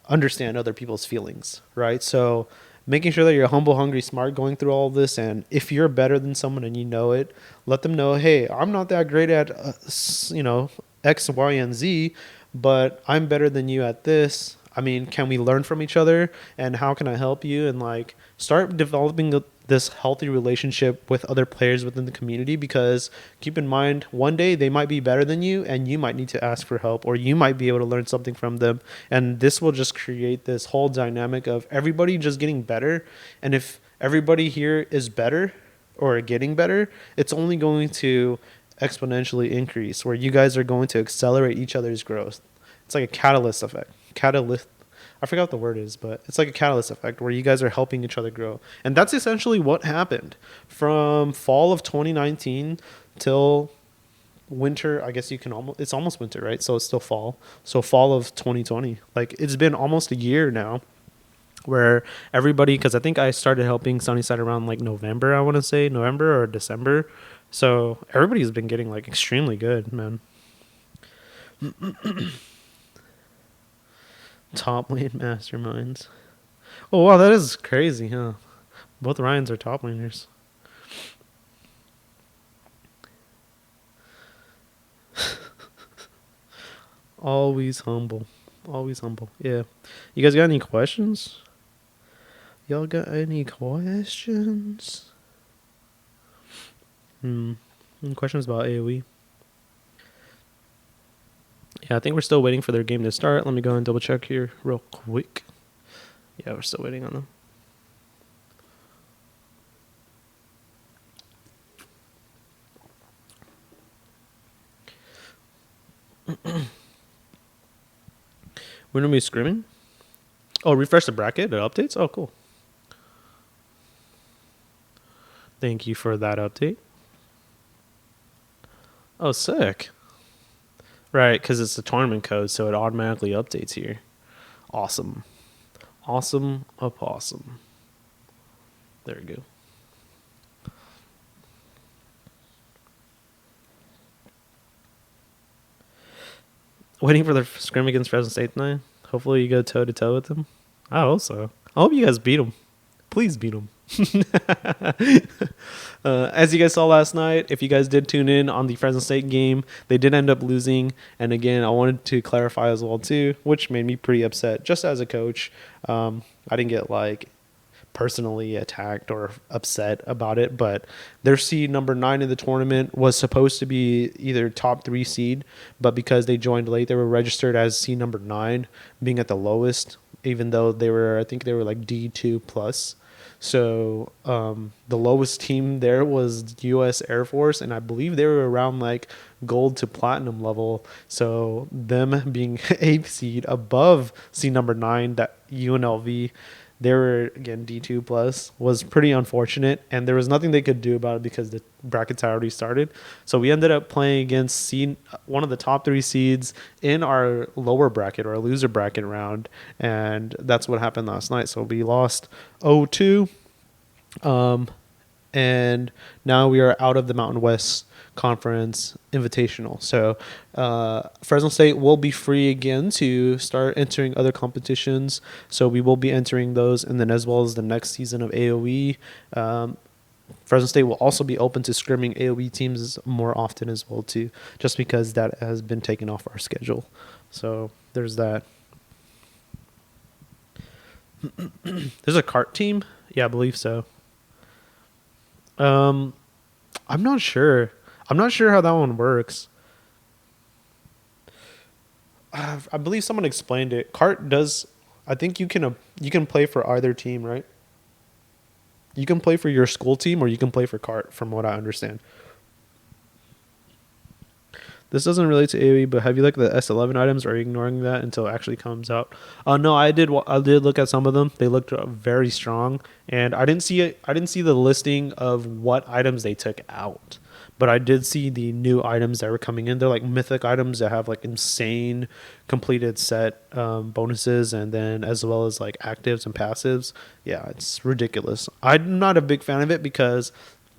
understand other people's feelings, right? So making sure that you're humble, hungry, smart going through all of this. And if you're better than someone and you know it, let them know, hey, I'm not that great at, X, Y, and Z, but I'm better than you at this. I mean, can we learn from each other? And how can I help you? And like start developing this healthy relationship with other players within the community, because keep in mind, one day they might be better than you and you might need to ask for help, or you might be able to learn something from them. And this will just create this whole dynamic of everybody just getting better. And if everybody here is better or getting better, it's only going to exponentially increase, where you guys are going to accelerate each other's growth. It's like a catalyst effect. I forgot what the word is, but it's like a catalyst effect where you guys are helping each other grow. And that's essentially what happened from fall of 2019 till winter. I guess it's almost winter, right? So it's still fall. So fall of 2020. Like it's been almost a year now where everybody, because I think I started helping Sunnyside around like November, I want to say November or December. So everybody's been getting like extremely good, man. Top lane masterminds. Oh wow, that is crazy, huh? Both Ryans are top laners. Always humble. Always humble. Yeah. You guys got any questions? Y'all got any questions? Any questions about AoE? Yeah, I think we're still waiting for their game to start. Let me go and double check here real quick. Yeah, we're still waiting on them. When are we screaming? Oh, refresh the bracket. It updates? Oh, cool. Thank you for that update. Oh, sick. Right, because it's the tournament code, so it automatically updates here. Awesome. Awesome opossum. There we go. Waiting for the scrim against Fresno State tonight. Hopefully you go toe-to-toe with them. I hope so. I hope you guys beat them. Please beat them. As you guys saw last night, if you guys did tune in on the Fresno State game, they did end up losing. And again, I wanted to clarify as well too, which made me pretty upset. Just as a coach, I didn't get like personally attacked or upset about it, but their seed number 9 in the tournament was supposed to be either top 3 seed, but because they joined late, they were registered as seed number 9, being at the lowest, even though I think they were like D2 plus. So the lowest team there was U.S. Air Force, and I believe they were around like gold to platinum level. So them being 8th seed above seed number 9, that UNLV, they were again D2 plus, was pretty unfortunate, and there was nothing they could do about it because the brackets had already started. So we ended up playing against one of the top 3 seeds in our lower bracket or loser bracket round, and that's what happened last night. So we lost 0-2, and now we are out of the Mountain West Conference Invitational. So Fresno State will be free again to start entering other competitions. So we will be entering those, and then as well as the next season of AOE. Fresno State will also be open to scrimming AOE teams more often as well too, just because that has been taken off our schedule. So there's that. There's a kart team? Yeah, I believe so. I'm not sure. I'm not sure how that one works. I believe someone explained it. Kart does. I think you can play for either team, right? You can play for your school team or you can play for kart, from what I understand. This doesn't relate to AoE, but have you looked at the S11 items, or are you ignoring that until it actually comes out? No, I did. I did look at some of them. They looked very strong, and I didn't see it. I didn't see the listing of what items they took out, but I did see the new items that were coming in. They're like mythic items that have like insane completed set bonuses, and then as well as like actives and passives. Yeah, it's ridiculous. I'm not a big fan of it because,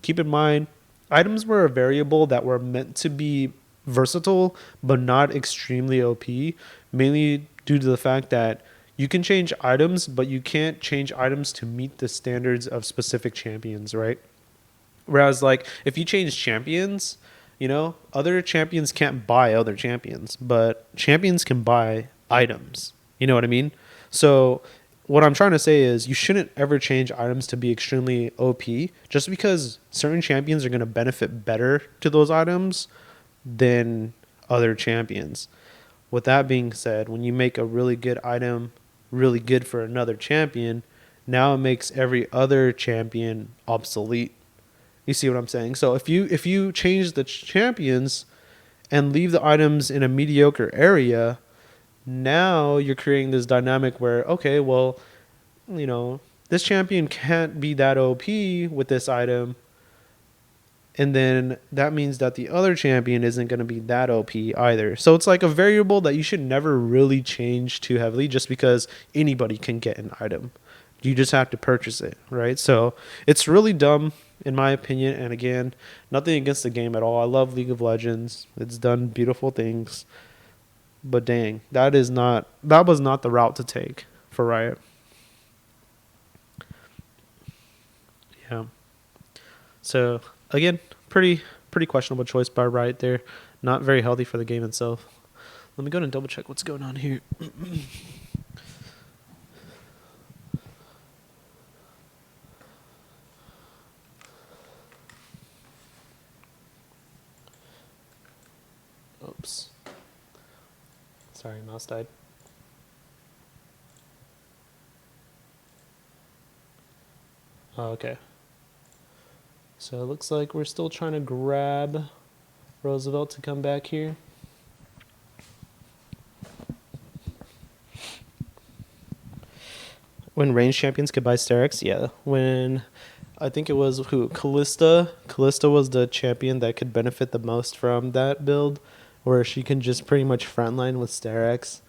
keep in mind, items were a variable that were meant to be versatile but not extremely OP, mainly due to the fact that you can change items, but you can't change items to meet the standards of specific champions, right? Whereas like if you change champions, other champions can't buy other champions, but champions can buy items. You know what I mean? So what I'm trying to say is you shouldn't ever change items to be extremely OP just because certain champions are going to benefit better to those items than other champions. With that being said, when you make a really good item really good for another champion, now it makes every other champion obsolete. You see what I'm saying? So if you change the champions and leave the items in a mediocre area, now you're creating this dynamic where, okay, well, this champion can't be that OP with this item, and then that means that the other champion isn't going to be that OP either. So it's like a variable that you should never really change too heavily just because anybody can get an item. You just have to purchase it, right? So it's really dumb in my opinion. And again, nothing against the game at all. I love League of Legends. It's done beautiful things. But dang, that was not the route to take for Riot. Yeah. So again, pretty questionable choice by Riot there. Not very healthy for the game itself. Let me go ahead and double check what's going on here. Oops. Sorry, mouse died. Oh, okay. So it looks like we're still trying to grab Roosevelt to come back here. When range champions could buy Sterex, yeah. When I think it was Callista was the champion that could benefit the most from that build, where she can just pretty much frontline with Sterex.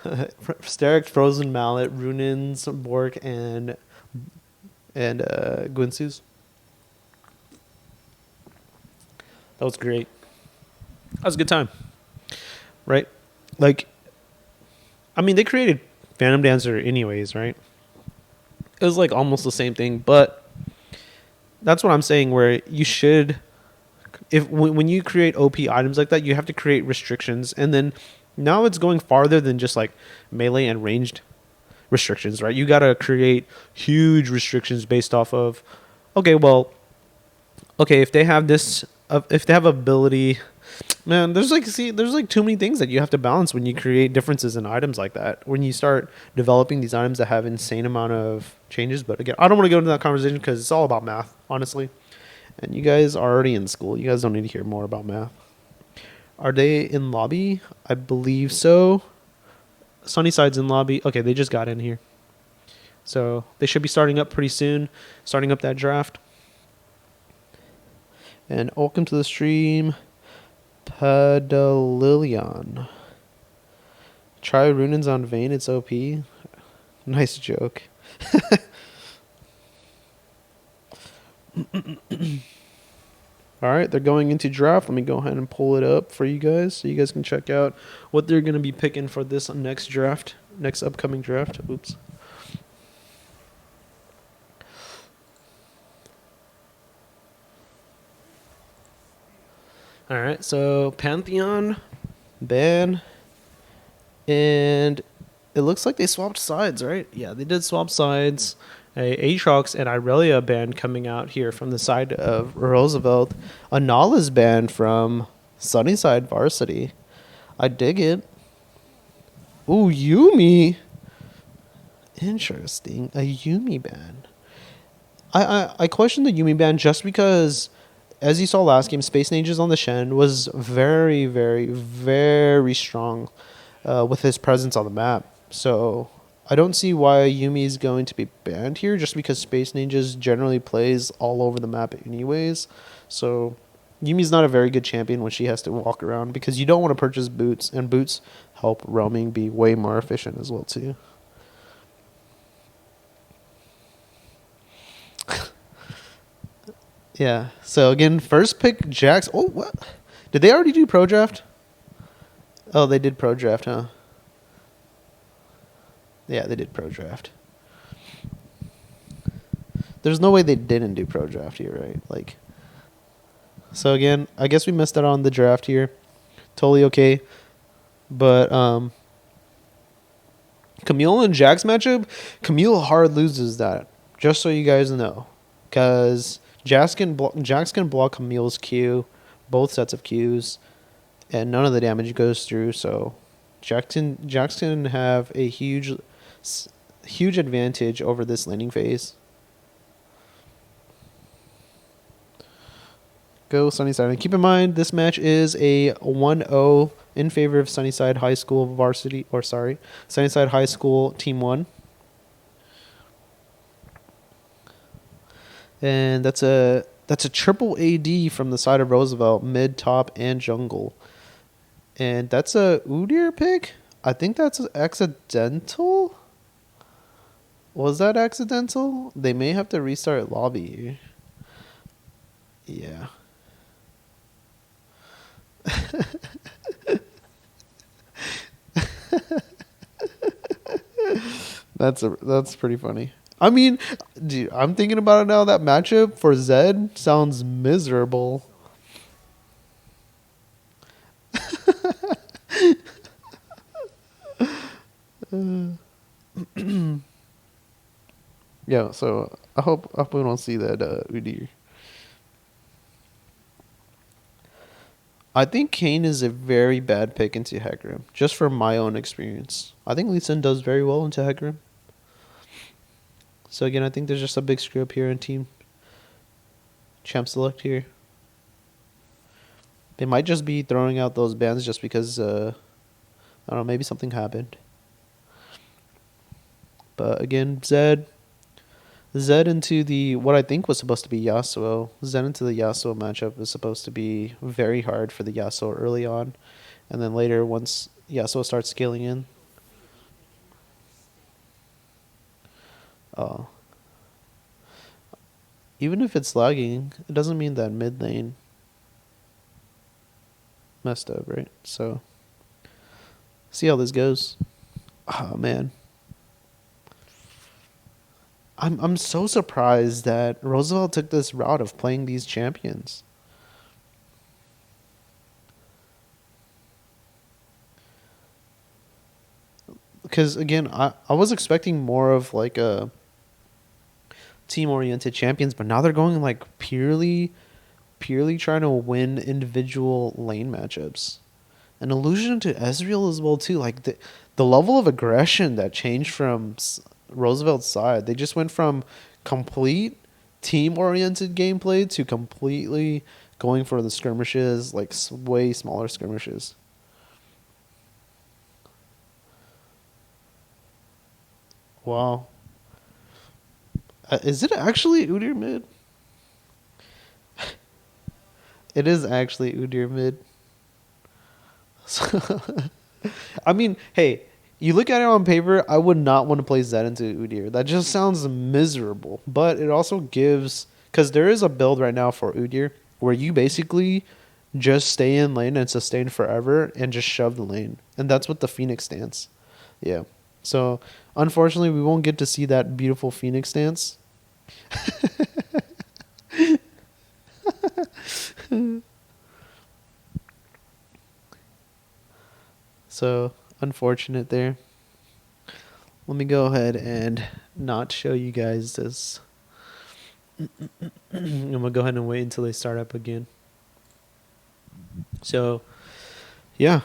Sterex, Frozen Mallet, Runins, Bork, and Gwynsus. That was great. That was a good time. Right? Like, I mean, they created Phantom Dancer anyways, right? It was like almost the same thing, but that's what I'm saying. Where you should, if when you create OP items like that, you have to create restrictions, and then now it's going farther than just like melee and ranged restrictions, right? You gotta create huge restrictions based off of, okay, well, okay, if they have this, if they have ability, man, there's like too many things that you have to balance when you create differences in items like that. When you start developing these items that have insane amount of changes, but again, I don't want to go into that conversation because it's all about math, honestly. And you guys are already in school. You guys don't need to hear more about math. Are they in lobby? I believe so. Sunnyside's in lobby. Okay, they just got in here. So they should be starting up pretty soon, starting up that draft. And welcome to the stream, Padalilion. Try Runins on Vayne, it's OP. Nice joke. Alright, they're going into draft. Let me go ahead and pull it up for you guys so you guys can check out what they're going to be picking for this next draft, next upcoming draft. Oops. Alright, so Pantheon, ban, and it looks like they swapped sides, right? Yeah, they did swap sides. Aatrox and Irelia band coming out here from the side of Roosevelt. Anala's band from Sunnyside Varsity. I dig it. Ooh, Yumi. Interesting. A Yumi band. I question the Yumi band just because, as you saw last game, Space Ninjas on the Shen was very, very, very strong with his presence on the map. So I don't see why Yumi is going to be banned here, just because Space Ninjas generally plays all over the map anyways. So Yumi's not a very good champion when she has to walk around, because you don't want to purchase boots, and boots help roaming be way more efficient as well too. Yeah. So again, first pick Jax. Oh, what? Did they already do pro draft? Oh, they did pro draft, huh? Yeah, they did pro draft. There's no way they didn't do pro draft here, right? Like, so again, I guess we missed out on the draft here. Totally okay. But Camille and Jax matchup, Camille hard loses that. Just so you guys know, because Jax can block Camille's Q, both sets of Qs, and none of the damage goes through. So Jax can have a huge advantage over this laning phase. Go Sunnyside. And keep in mind, this match is a 1-0 in favor of Sunnyside High School varsity, or sorry, Sunnyside High School Team 1. And that's a triple AD from the side of Roosevelt, mid, top, and jungle. And that's a Udyr pick? I think that's accidental? Was that accidental? They may have to restart lobby. Yeah. That's pretty funny. I mean, dude, I'm thinking about it now. That matchup for Zed sounds miserable. Yeah, so I hope we don't see that Udyr. I think Kane is a very bad pick into Hecarim, just from my own experience. I think Lee Sin does very well into Hecarim. So again, I think there's just a big screw up here in team champ select here. They might just be throwing out those bans just because, I don't know, maybe something happened. But again, Zed into the, what I think was supposed to be Yasuo. Zed into the Yasuo matchup was supposed to be very hard for the Yasuo early on. And then later, once Yasuo starts scaling in. Oh. Even if it's lagging, it doesn't mean that mid lane messed up, right? So, see how this goes. Oh, man. I'm so surprised that Roosevelt took this route of playing these champions. Because again, I was expecting more of like a team oriented champions, but now they're going like purely trying to win individual lane matchups. An allusion to Ezreal as well too. Like the level of aggression that changed from Roosevelt's side. They just went from complete team oriented gameplay to completely going for the skirmishes, like way smaller skirmishes. Wow. Is it actually Udyr mid? It is actually Udyr mid. I mean, hey, you look at it on paper, I would not want to play Zed into Udyr. That just sounds miserable. But it also gives, because there is a build right now for Udyr where you basically just stay in lane and sustain forever and just shove the lane. And that's what the Phoenix stance. Yeah. So unfortunately, we won't get to see that beautiful Phoenix stance. So unfortunate there. Let me go ahead and not show you guys this. I'm gonna go ahead and wait until they start up again. So, yeah,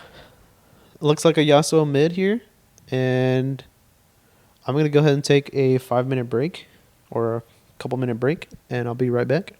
it looks like a Yasuo mid here, and I'm gonna go ahead and take a 5-minute break, or a couple minute break, and I'll be right back.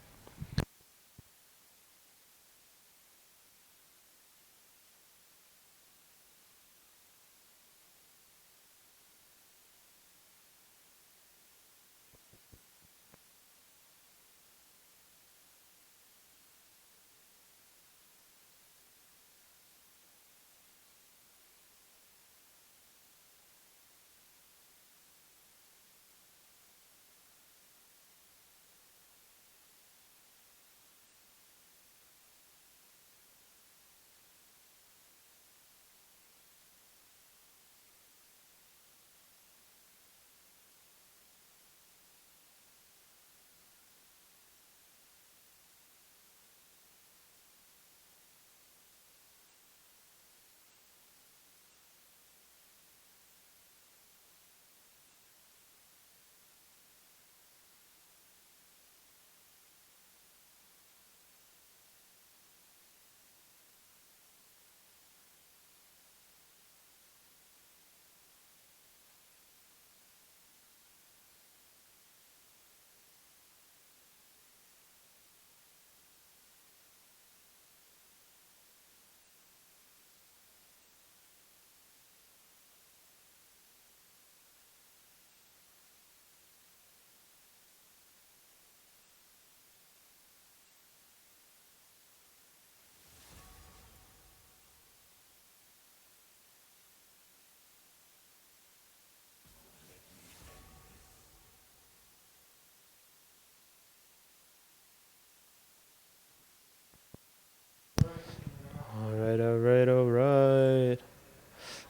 All right.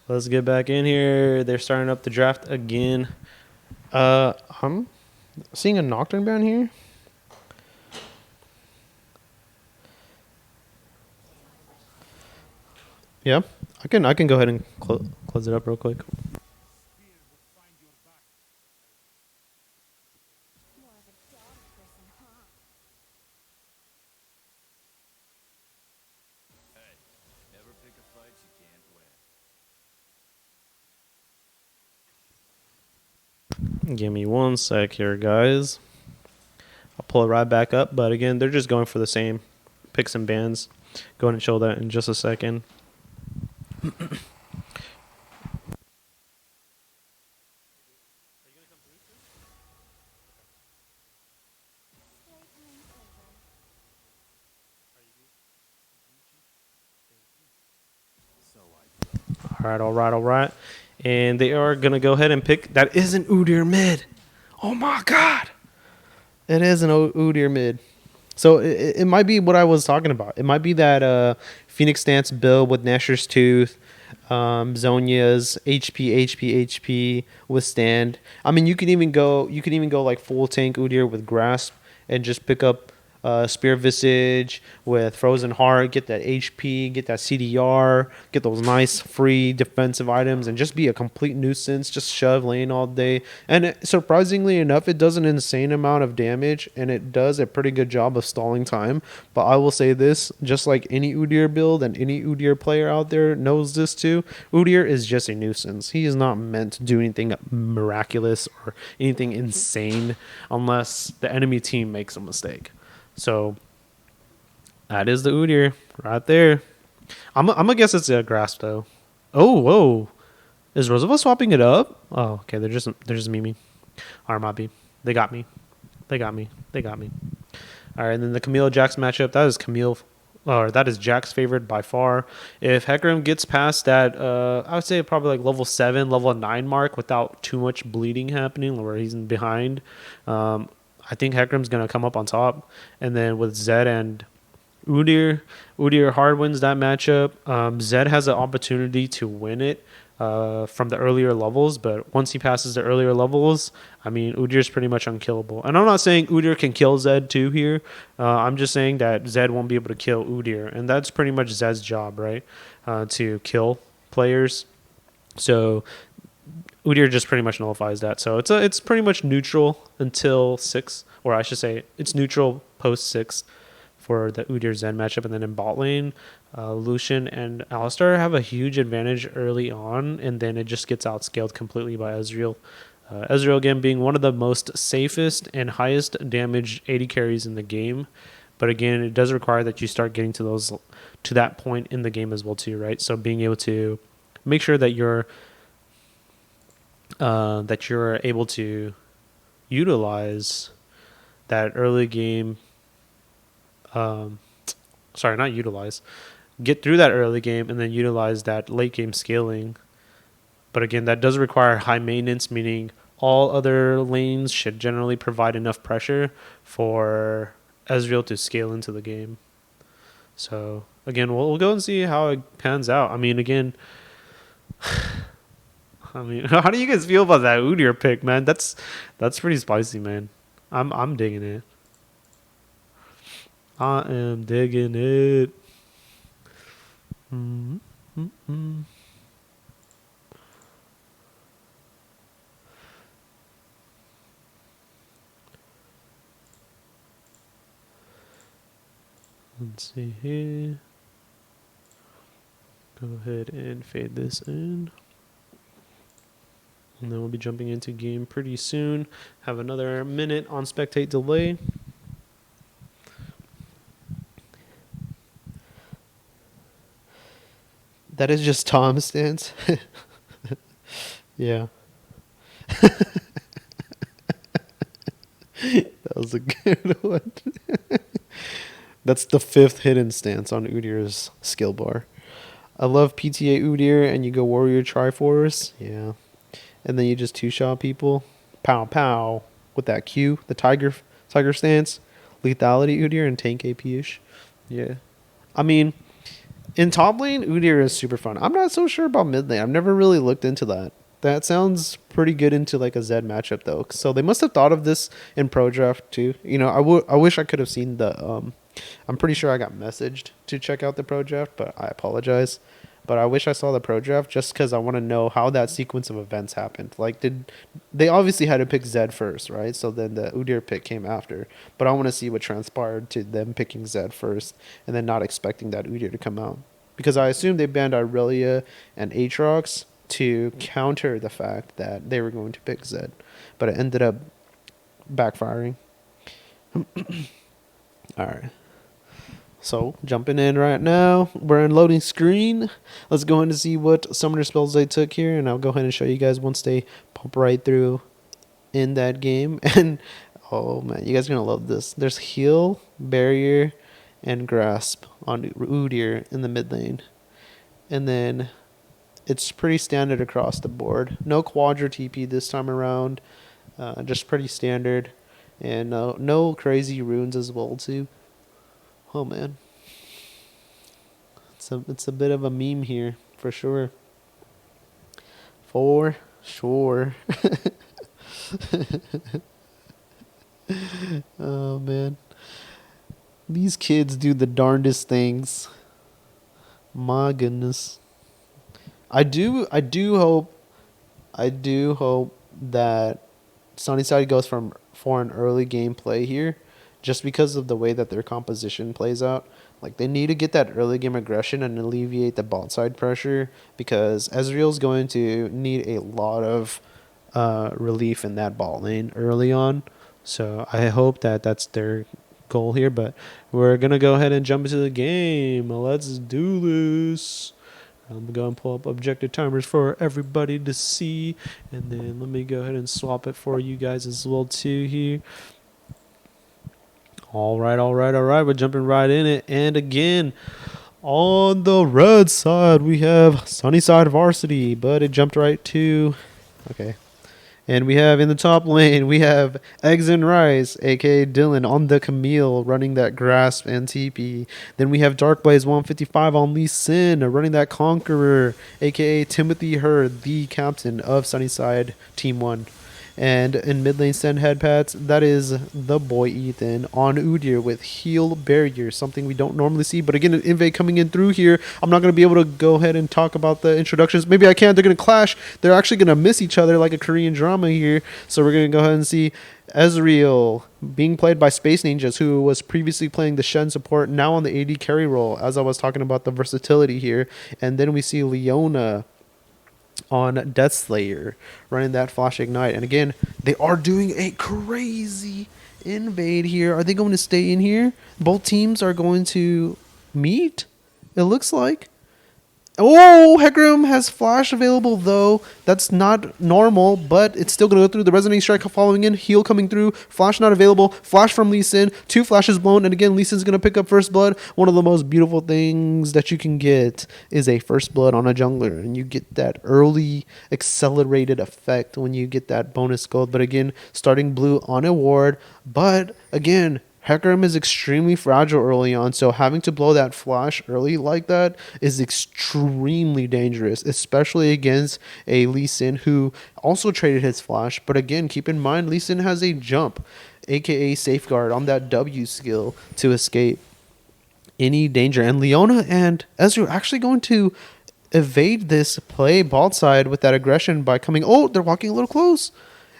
Let's get back in here. They're starting up the draft again. I'm seeing a Nocturne down here. Yeah, I can go ahead and close it up real quick. Give me one sec here, guys. I'll pull it right back up. But again, they're just going for the same picks and bans. Go ahead and show that in just a second. All right. And they are going to go ahead and pick. That is an Udyr mid. Oh my god. It is an Udyr mid. So it might be what I was talking about. It might be that Phoenix Stance build with Nashor's Tooth, Zonia's HP, withstand. I mean, you can even go like full tank Udyr with grasp and just pick up Spear Visage with Frozen Heart, get that HP, get that CDR, get those nice free defensive items, and just be a complete nuisance. Just shove lane all day. And surprisingly enough, it does an insane amount of damage, and it does a pretty good job of stalling time. But I will say this, just like any Udyr build and any Udyr player out there knows this too, Udyr is just a nuisance. He is not meant to do anything miraculous or anything insane unless the enemy team makes a mistake. So that is the Udyr right there. I'm gonna guess it's a grasp though. Oh, whoa! Is Roosevelt swapping it up? Oh, okay. They're just memeing. Armabi. They got me. They got me. They got me. All right, and then the Camille Jax matchup. That is Jack's favorite by far. If Hecarim gets past that, I would say probably like level 7, level 9 mark without too much bleeding happening, where he's behind. I think Hecarim's gonna come up on top, and then with Zed and Udyr hard wins that matchup. Zed has an opportunity to win it from the earlier levels, but once he passes the earlier levels, I mean, Udyr's pretty much unkillable. And I'm not saying Udyr can kill Zed too here. I'm just saying that Zed won't be able to kill Udyr, and that's pretty much Zed's job, right? To kill players. So Udyr just pretty much nullifies that. So it's pretty much neutral until 6, or I should say it's neutral post 6 for the Udyr Zen matchup. And then in bot lane, Lucian and Alistar have a huge advantage early on, and then it just gets outscaled completely by Ezreal. Ezreal, again, being one of the most safest and highest damage AD carries in the game. But again, it does require that you start getting to that point in the game as well too, right? So being able to make sure that you're able to utilize that early game. Get through that early game and then utilize that late game scaling. But again, that does require high maintenance, meaning all other lanes should generally provide enough pressure for Ezreal to scale into the game. So again, we'll go and see how it pans out. I mean, again, how do you guys feel about that Udyr pick, man? That's pretty spicy, man. I'm digging it. I am digging it. Let's see here. Go ahead and fade this in. And then we'll be jumping into game pretty soon. Have another minute on spectate delay. That is just Tom's stance. Yeah. That was a good one. That's the 5th hidden stance on Udyr's skill bar. I love PTA Udyr, and you go Warrior Triforce. Yeah. And then you just two-shot people. Pow, pow. With that Q, the Tiger stance. Lethality Udyr and tank AP-ish. Yeah. I mean, in top lane, Udyr is super fun. I'm not so sure about mid lane. I've never really looked into that. That sounds pretty good into like a Zed matchup though. So they must have thought of this in Pro Draft too. You know, I wish I could have seen the I'm pretty sure I got messaged to check out the Pro Draft, but I apologize. But I wish I saw the Pro Draft just because I want to know how that sequence of events happened. Like, they obviously had to pick Zed first, right? So then the Udyr pick came after. But I want to see what transpired to them picking Zed first and then not expecting that Udyr to come out. Because I assume they banned Irelia and Aatrox to counter the fact that they were going to pick Zed. But it ended up backfiring. All right. So, jumping in right now. We're in loading screen. Let's go ahead and see what summoner spells they took here. And I'll go ahead and show you guys once they pop right through in that game. And, oh man, you guys are going to love this. There's heal, barrier, and grasp on Udyr in the mid lane. And then it's pretty standard across the board. No Quadra TP this time around. Just pretty standard. And no crazy runes as well, too. Oh man, it's a bit of a meme here for sure. For sure. Oh man. These kids do the darndest things. My goodness. I do hope that Sunnyside goes for an early gameplay here, just because of the way that their composition plays out. Like they need to get that early game aggression and alleviate the bot side pressure, because Ezreal's going to need a lot of relief in that bot lane early on. So I hope that that's their goal here. But we're gonna go ahead and jump into the game. Let's do this. I'm going to go and pull up objective timers for everybody to see. And then let me go ahead and swap it for you guys as well too here. All right. We're jumping right in it. And again, on the red side, we have Sunnyside Varsity. But it jumped right to... Okay. And we have in the top lane, we have Eggs and Rice, aka Dylan, on the Camille, running that Grasp and TP. Then we have Darkblaze 155 on Lee Sin, running that Conqueror, aka Timothy Hurd, the captain of Sunnyside Team 1. And in mid lane send head pats, that is the boy Ethan on Udyr with heal barrier, something we don't normally see. But again, an invade coming in through here. I'm not going to be able to go ahead and talk about the introductions. Maybe I can. They're going to clash. They're actually going to miss each other like a Korean drama here. So we're going to go ahead and see Ezreal being played by Space Ninjas, who was previously playing the Shen support, now on the AD carry role, as I was talking about the versatility here. And then we see Leona on Deathslayer running that Flash Ignite. And again, they are doing a crazy invade here. Are they going to stay in here? Both teams are going to meet, it looks like. Oh, Hecarim has Flash available, though. That's not normal, but it's still going to go through. The Resonating Strike following in. Heal coming through. Flash not available. Flash from Lee Sin. 2 flashes blown. And again, Lee Sin's going to pick up First Blood. One of the most beautiful things that you can get is a First Blood on a jungler. And you get that early accelerated effect when you get that bonus gold. But again, starting blue on a ward. But again, Hecarim is extremely fragile early on, so having to blow that flash early like that is extremely dangerous, especially against a Lee Sin who also traded his flash. But again, keep in mind, Lee Sin has a jump, aka safeguard, on that W skill to escape any danger. And Leona and Ezreal actually going to evade this play bot side with that aggression by coming... Oh, they're walking a little close.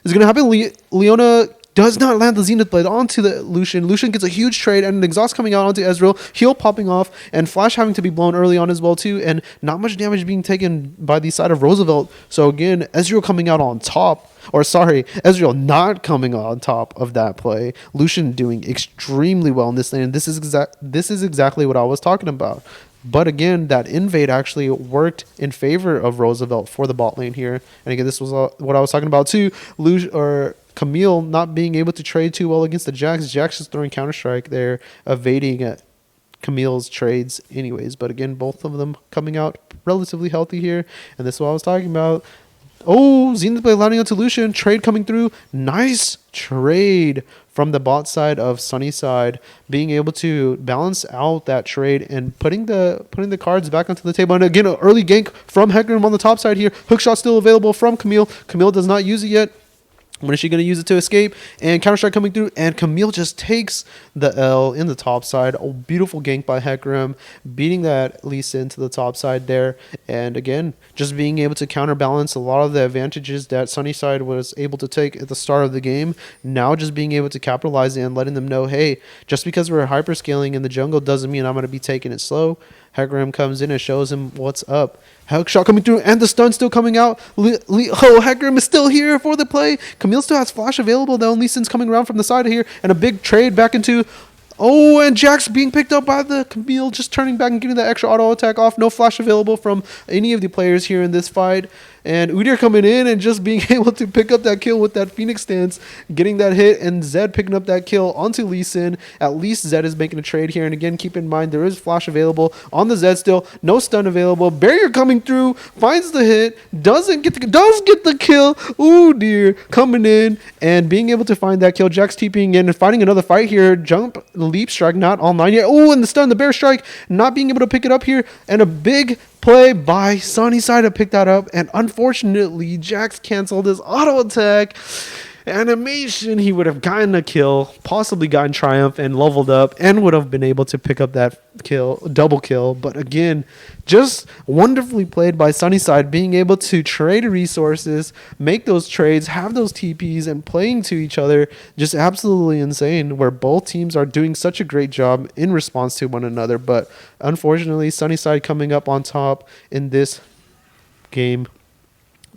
Is it going to happen? Leona does not land the Zenith Blade onto the Lucian. Lucian gets a huge trade and an exhaust coming out onto Ezreal. Heal popping off and Flash having to be blown early on as well too. And not much damage being taken by the side of Roosevelt. So again, Ezreal coming out on top. Or sorry, Ezreal not coming on top of that play. Lucian doing extremely well in this lane. And this is exactly what I was talking about. But again, that invade actually worked in favor of Roosevelt for the bot lane here. And again, this was what I was talking about too. Camille not being able to trade too well against the Jax. Jax is throwing Counter-Strike there, evading Camille's trades anyways. But again, both of them coming out relatively healthy here. And this is what I was talking about. Oh, Zenith Blade landing onto Lucian. Trade coming through. Nice trade from the bot side of Sunnyside, being able to balance out that trade and putting the cards back onto the table. And again, an early gank from Hecarim on the top side here. Hookshot still available from Camille. Camille does not use it yet. When is she going to use it to escape? And Counter-Strike coming through, and Camille just takes the L in the top side. Oh, beautiful gank by Hecarim, beating that Lee Sin to the top side there. And again, just being able to counterbalance a lot of the advantages that Sunnyside was able to take at the start of the game. Now just being able to capitalize and letting them know, hey, just because we're hyperscaling in the jungle doesn't mean I'm going to be taking it slow. Hecarim comes in and shows him what's up. Hookshot coming through and the stun still coming out. Hecarim is still here for the play. Camille still has flash available though. Lee Sin's coming around from the side here and a big trade back into... Oh, and Jax being picked up by the Camille, just turning back and getting that extra auto attack off. No flash available from any of the players here in this fight. And Udyr coming in and just being able to pick up that kill with that Phoenix stance, getting that hit, and Zed picking up that kill onto Lee Sin. At least Zed is making a trade here. And again, keep in mind, there is flash available on the Zed still. No stun available. Barrier coming through, finds the hit, does get the kill. Ooh, dear. Coming in and being able to find that kill. Jax TPing in and finding another fight here. the leap strike, not online yet. Oh, and the stun, the bear strike, not being able to pick it up here. And a big play by Sunnyside to pick that up. And unfortunately, Jax canceled his auto attack animation. He would have gotten a kill, possibly gotten triumph and leveled up, and would have been able to pick up that kill, double kill. But again, just wonderfully played by Sunnyside, being able to trade resources, make those trades, have those TPs, and playing to each other. Just absolutely insane, where both teams are doing such a great job in response to one another. But unfortunately, Sunnyside coming up on top in this game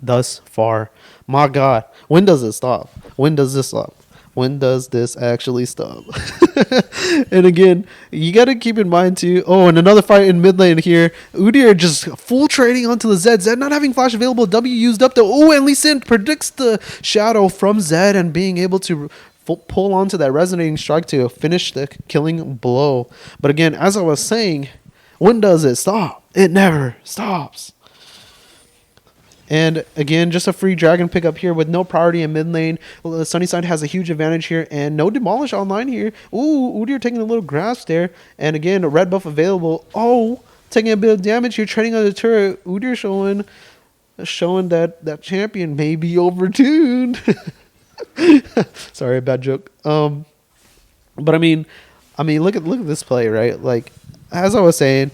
thus far. My God, when does it stop? When does this stop? When does this actually stop? And again, you got to keep in mind too. Oh, and another fight in mid lane here. Udyr just full trading onto the Zed. Zed not having flash available. W used up though. Oh, and Lee Sin predicts the shadow from Zed and being able to pull onto that resonating strike to finish the killing blow. But again, as I was saying, when does it stop? It never stops. And again, just a free dragon pickup here with no priority in mid lane. Sunnyside has a huge advantage here and no demolish online here. Ooh, Udyr taking a little grasp there. And again, a red buff available. Oh, taking a bit of damage here, trading on the turret. Udyr showing that champion may be overtuned. Sorry, bad joke. But I mean, look at this play, right? Like, as I was saying,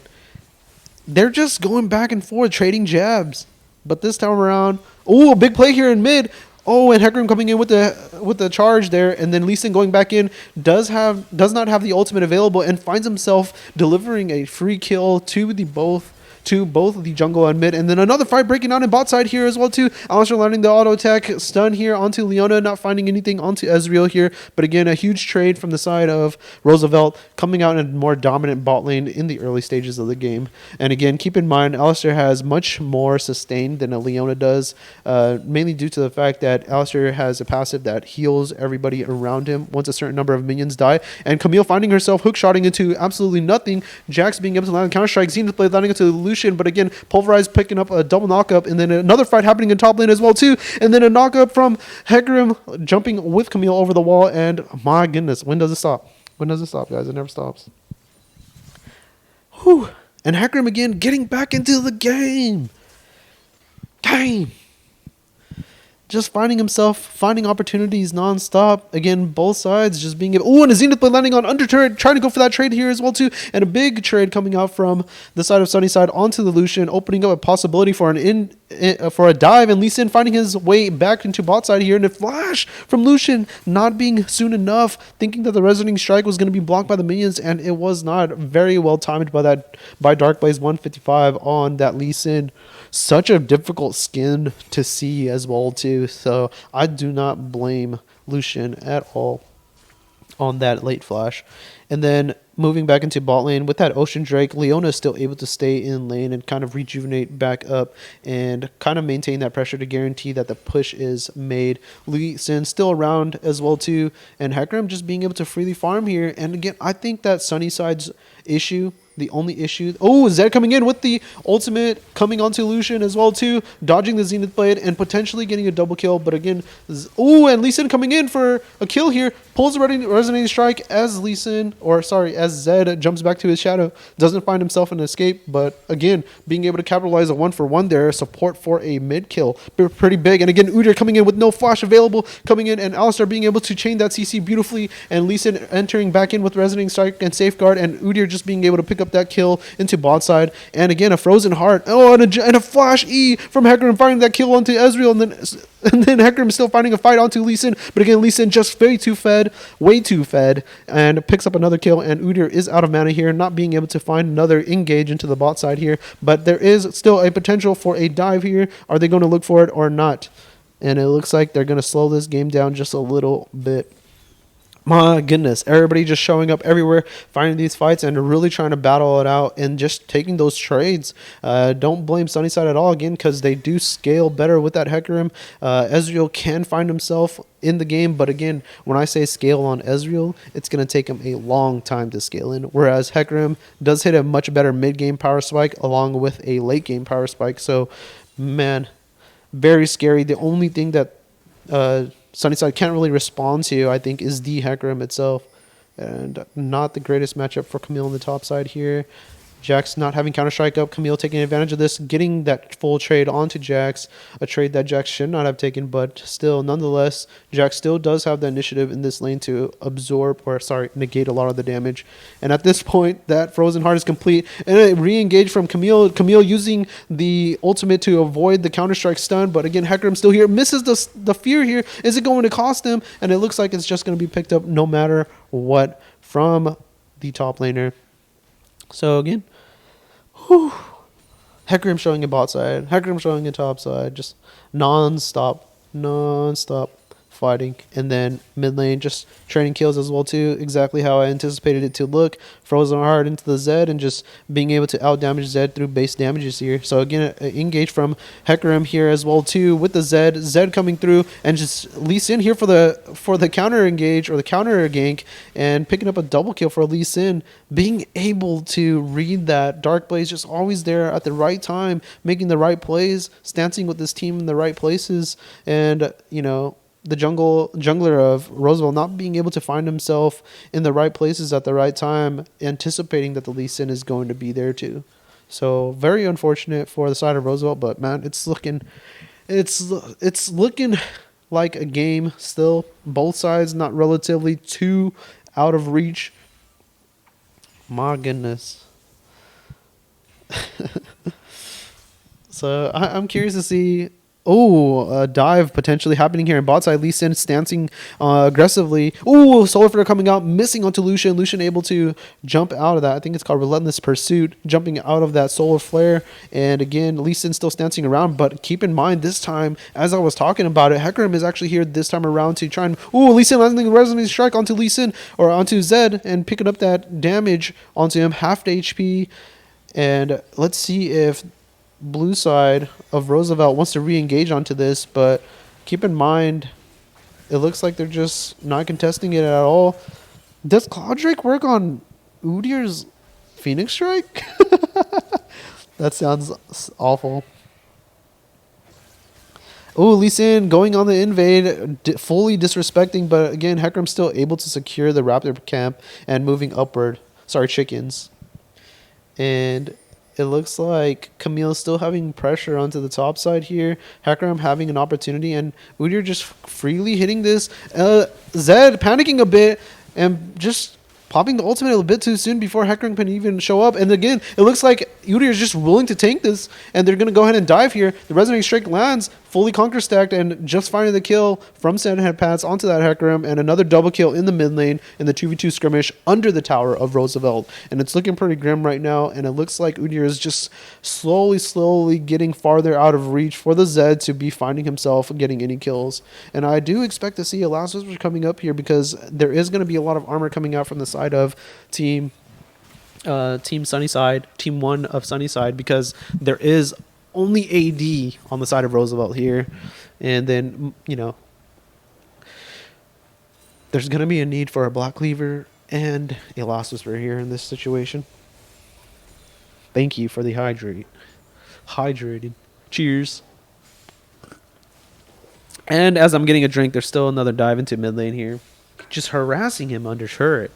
they're just going back and forth, trading jabs. But this time around, oh, a big play here in mid. Oh, and Hecarim coming in with the charge there, and then Lee Sin going back in does not have the ultimate available and finds himself delivering a free kill to both the jungle and mid, and then another fight breaking out in bot side here as well too. Alistar landing the auto attack stun here onto Leona, not finding anything onto Ezreal here, but again a huge trade from the side of Roosevelt coming out in a more dominant bot lane in the early stages of the game. And again, keep in mind Alistar has much more sustain than a Leona does, mainly due to the fact that Alistar has a passive that heals everybody around him once a certain number of minions die, and Camille finding herself hook-shotting into absolutely nothing. Jax being able to land counter-strike, Zenith Blade landing into Lucian, but again, Pulverize picking up a double knockup, and then another fight happening in top lane as well too, and then a knockup from Hecarim jumping with Camille over the wall, and my goodness, when does it stop? When does it stop, guys? It never stops. Whew. And Hecarim again getting back into the game. Just finding opportunities nonstop. Again, both sides just being able. Oh, and a Zenith Blade landing on under turret, trying to go for that trade here as well too, and a big trade coming out from the side of Sunnyside onto the Lucian, opening up a possibility for for a dive, and Lee Sin finding his way back into bot side here, and a flash from Lucian not being soon enough, thinking that the resonating strike was going to be blocked by the minions, and it was not. Very well timed by Darkblaze 155 on that Lee Sin. Such a difficult skin to see as well too, so I do not blame Lucian at all on that late flash. And then moving back into bot lane with that Ocean Drake, Leona is still able to stay in lane and kind of rejuvenate back up and kind of maintain that pressure to guarantee that the push is made. Lee Sin still around as well too, and Hecarim just being able to freely farm here. And again, I think that Sunnyside's issue, the only issue. Oh, Zed coming in with the ultimate, coming onto Lucian as well too, dodging the Zenith Blade and potentially getting a double kill. But again, oh, and Lee Sin coming in for a kill here, pulls the resonating strike as Zed jumps back to his shadow, doesn't find himself an escape. But again, being able to capitalize a 1-for-1 there, support for a mid kill, pretty big. And again, Udyr coming in with no flash available, coming in, and Alistar being able to chain that CC beautifully, and Lee Sin entering back in with resonating strike and safeguard, and Udyr just being able to pick up that kill into bot side. And again, a frozen heart. Oh, and a flash E from Hecarim finding that kill onto Ezreal, and then Hecarim still finding a fight onto Lee Sin. But again, Lee Sin just way too fed, and picks up another kill. And Udyr is out of mana here, not being able to find another engage into the bot side here. But there is still a potential for a dive here. Are they going to look for it or not? And it looks like they're going to slow this game down just a little bit. My goodness, everybody just showing up everywhere, finding these fights and really trying to battle it out and just taking those trades. Don't blame Sunnyside at all, again, because they do scale better with that Hecarim. Ezreal can find himself in the game, but again, when I say scale on Ezreal, it's going to take him a long time to scale in, whereas Hecarim does hit a much better mid-game power spike along with a late-game power spike. So, man, very scary. The only thing that Sunnyside can't really respond to, I think, is the Hecarim itself. And not the greatest matchup for Camille on the top side here. Jax not having Counter-Strike up. Camille taking advantage of this, getting that full trade onto Jax. A trade that Jax should not have taken, but still, nonetheless, Jax still does have the initiative in this lane to negate a lot of the damage. And at this point, that Frozen Heart is complete. And a re-engage from Camille. Camille using the ultimate to avoid the Counter-Strike stun. But again, Hecarim still here. Misses the fear here. Is it going to cost him? And it looks like it's just going to be picked up no matter what from the top laner. So again, Hecarim showing a bot side, Hecarim showing a top side, just non-stop fighting. And then mid lane just trading kills as well too, exactly how I anticipated it to look. Frozen Heart into the Zed and just being able to out damage Zed through base damages here. So again, engage from Hecarim here as well too with the Zed coming through and just Lee Sin here for the counter engage or the counter gank and picking up a double kill for Lee Sin, being able to read that Dark Blaze just always there at the right time, making the right plays, stancing with this team in the right places. And the jungler of Roosevelt not being able to find himself in the right places at the right time, anticipating that the Lee Sin is going to be there too. So very unfortunate for the side of Roosevelt, but man, it's looking like a game still. Both sides not relatively too out of reach. My goodness. So I'm curious to see. A dive potentially happening here in bot side. Lee Sin stancing aggressively. Solar Flare coming out, missing onto Lucian. Lucian able to jump out of that. I think it's called Relentless Pursuit, jumping out of that Solar Flare. And again, Lee Sin still stancing around. But keep in mind, this time, as I was talking about it, Hecarim is actually here this time around to try and... Lee Sin landing a Resonant Strike onto Lee Sin, or onto Zed, and picking up that damage onto him, half the HP. And let's see if blue side of Roosevelt wants to re-engage onto this, but keep in mind, it looks like they're just not contesting it at all. Does Cloud Drake work on Udyr's Phoenix Strike? That sounds awful. Lee Sin going on the invade, fully disrespecting, but again, Hecarim's still able to secure the Raptor camp and moving upward. Sorry, chickens. And it looks like Camille's still having pressure onto the top side here. Hecarim having an opportunity, and Udyr just freely hitting this. Zed panicking a bit and just popping the ultimate a bit too soon before Hecarim can even show up. And again, it looks like Udyr is just willing to tank this, and they're going to go ahead and dive here. The Resonating Strike lands, fully conquer stacked, and just finding the kill from Sandhead Pats onto that Hecarim, and another double kill in the mid lane in the 2v2 skirmish under the tower of Roosevelt. And it's looking pretty grim right now, and it looks like Udyr is just slowly getting farther out of reach for the Zed to be finding himself getting any kills. And I do expect to see a Last Whisper coming up here, because there is going to be a lot of armor coming out from the side of Team Sunnyside, Team 1 of Sunnyside, because there is only AD on the side of Roosevelt here. And then, there's going to be a need for a Black Cleaver and a Last Whisper here in this situation. Thank you for the hydrating. Cheers. And as I'm getting a drink, there's still another dive into mid lane here. Just harassing him under turret.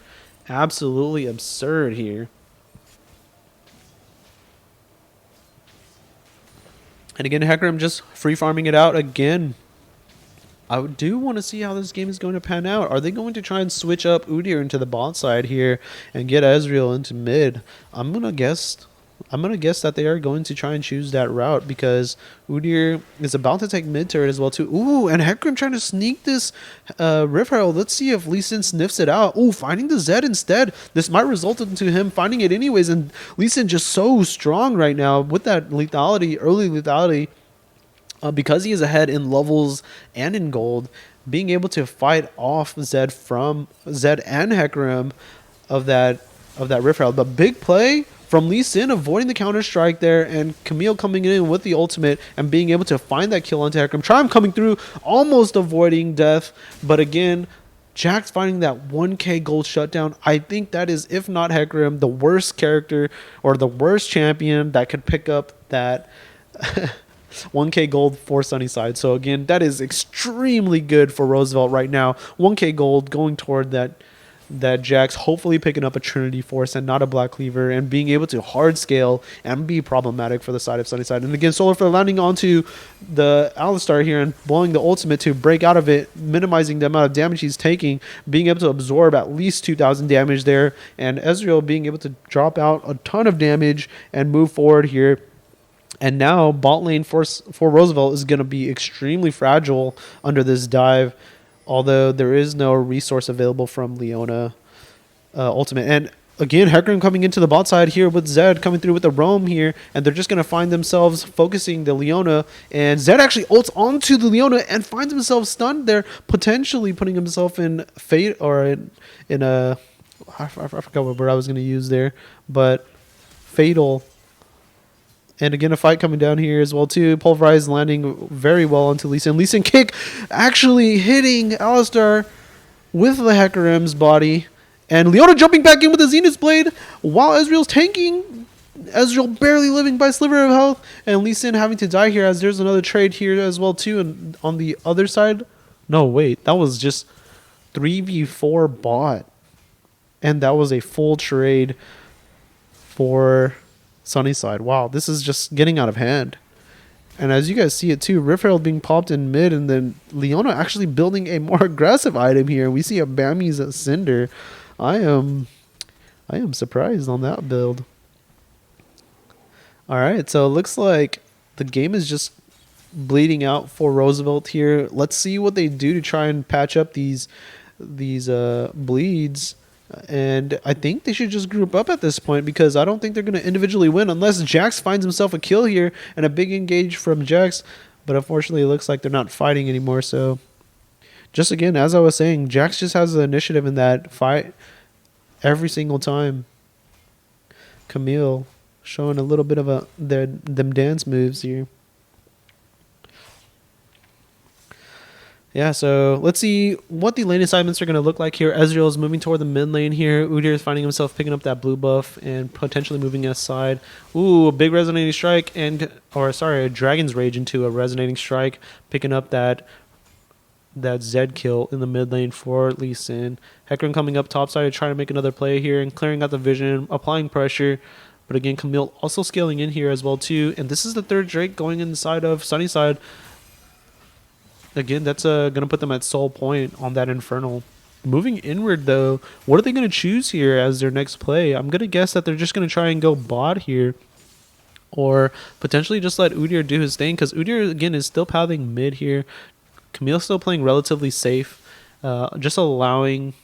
Absolutely absurd here. And again, Hecarim just free farming it out again. I do want to see how this game is going to pan out. Are they going to try and switch up Udyr into the bot side here and get Ezreal into mid? I'm gonna guess that they are going to try and choose that route, because Udyr is about to take mid turret as well too. And Hecarim trying to sneak this Rift Herald. Let's see if Lee Sin sniffs it out. Finding the Zed instead. This might result into him finding it anyways, and Lee Sin just so strong right now with that lethality, early lethality, because he is ahead in levels and in gold, being able to fight off Zed and Hecarim of that Rift Herald. But big play from Lee Sin, avoiding the counter-strike there, and Camille coming in with the ultimate and being able to find that kill onto Hecarim. Triumph coming through, almost avoiding death, but again, Jax finding that 1k gold shutdown. I think that is, if not Hecarim, the worst character or the worst champion that could pick up that 1k gold for Sunnyside. So again, that is extremely good for Roosevelt right now. 1k gold going toward that that Jack's hopefully picking up a Trinity Force and not a Black Cleaver and being able to hard scale and be problematic for the side of Sunnyside. And again, Solar for landing onto the Alistar here and blowing the ultimate to break out of it, minimizing the amount of damage he's taking, being able to absorb at least 2,000 damage there, and Ezreal being able to drop out a ton of damage and move forward here. And now bot lane for Roosevelt is going to be extremely fragile under this dive, although there is no resource available from Leona ultimate. And again, Hecarim coming into the bot side here with Zed coming through with the roam here, and they're just going to find themselves focusing the Leona, and Zed actually ults onto the Leona and finds himself stunned there, potentially putting himself in fate or in a I forgot what word I was going to use there, but fatal. And again, a fight coming down here as well, too. Pulverize landing very well onto Lee Sin. Lee Sin kick actually hitting Alistar with the Hecarim's body. And Leona jumping back in with the Zenith's Blade while Ezreal's tanking. Ezreal barely living by a sliver of health. And Lee Sin having to die here as there's another trade here as well, too. And on the other side... No, wait. That was just 3v4 bot. And that was a full trade for... Sunnyside. Wow, this is just getting out of hand. And as you guys see it too, Rift Herald being popped in mid, and then Leona actually building a more aggressive item here. We see a Bami's Cinder. I am surprised on that build. Alright, so it looks like the game is just bleeding out for Roosevelt here. Let's see what they do to try and patch up these bleeds. And I think they should just group up at this point, because I don't think they're going to individually win unless Jax finds himself a kill here and a big engage from Jax. But unfortunately, it looks like they're not fighting anymore. So just again, as I was saying, Jax just has the initiative in that fight every single time. Camille showing a little bit of them dance moves here. Yeah, so let's see what the lane assignments are going to look like here. Ezreal is moving toward the mid lane here. Udyr is finding himself picking up that blue buff and potentially moving aside. Ooh, a big resonating strike a Dragon's Rage into a resonating strike, picking up that Zed kill in the mid lane for Lee Sin. Hecarim coming up topside to try to make another play here and clearing out the vision, applying pressure. But again, Camille also scaling in here as well too. And this is the third Drake going inside of Sunnyside. Again, that's going to put them at sole point on that Infernal. Moving inward, though, what are they going to choose here as their next play? I'm going to guess that they're just going to try and go bot here. Or potentially just let Udyr do his thing, because Udyr, again, is still pathing mid here. Camille's still playing relatively safe. Just playing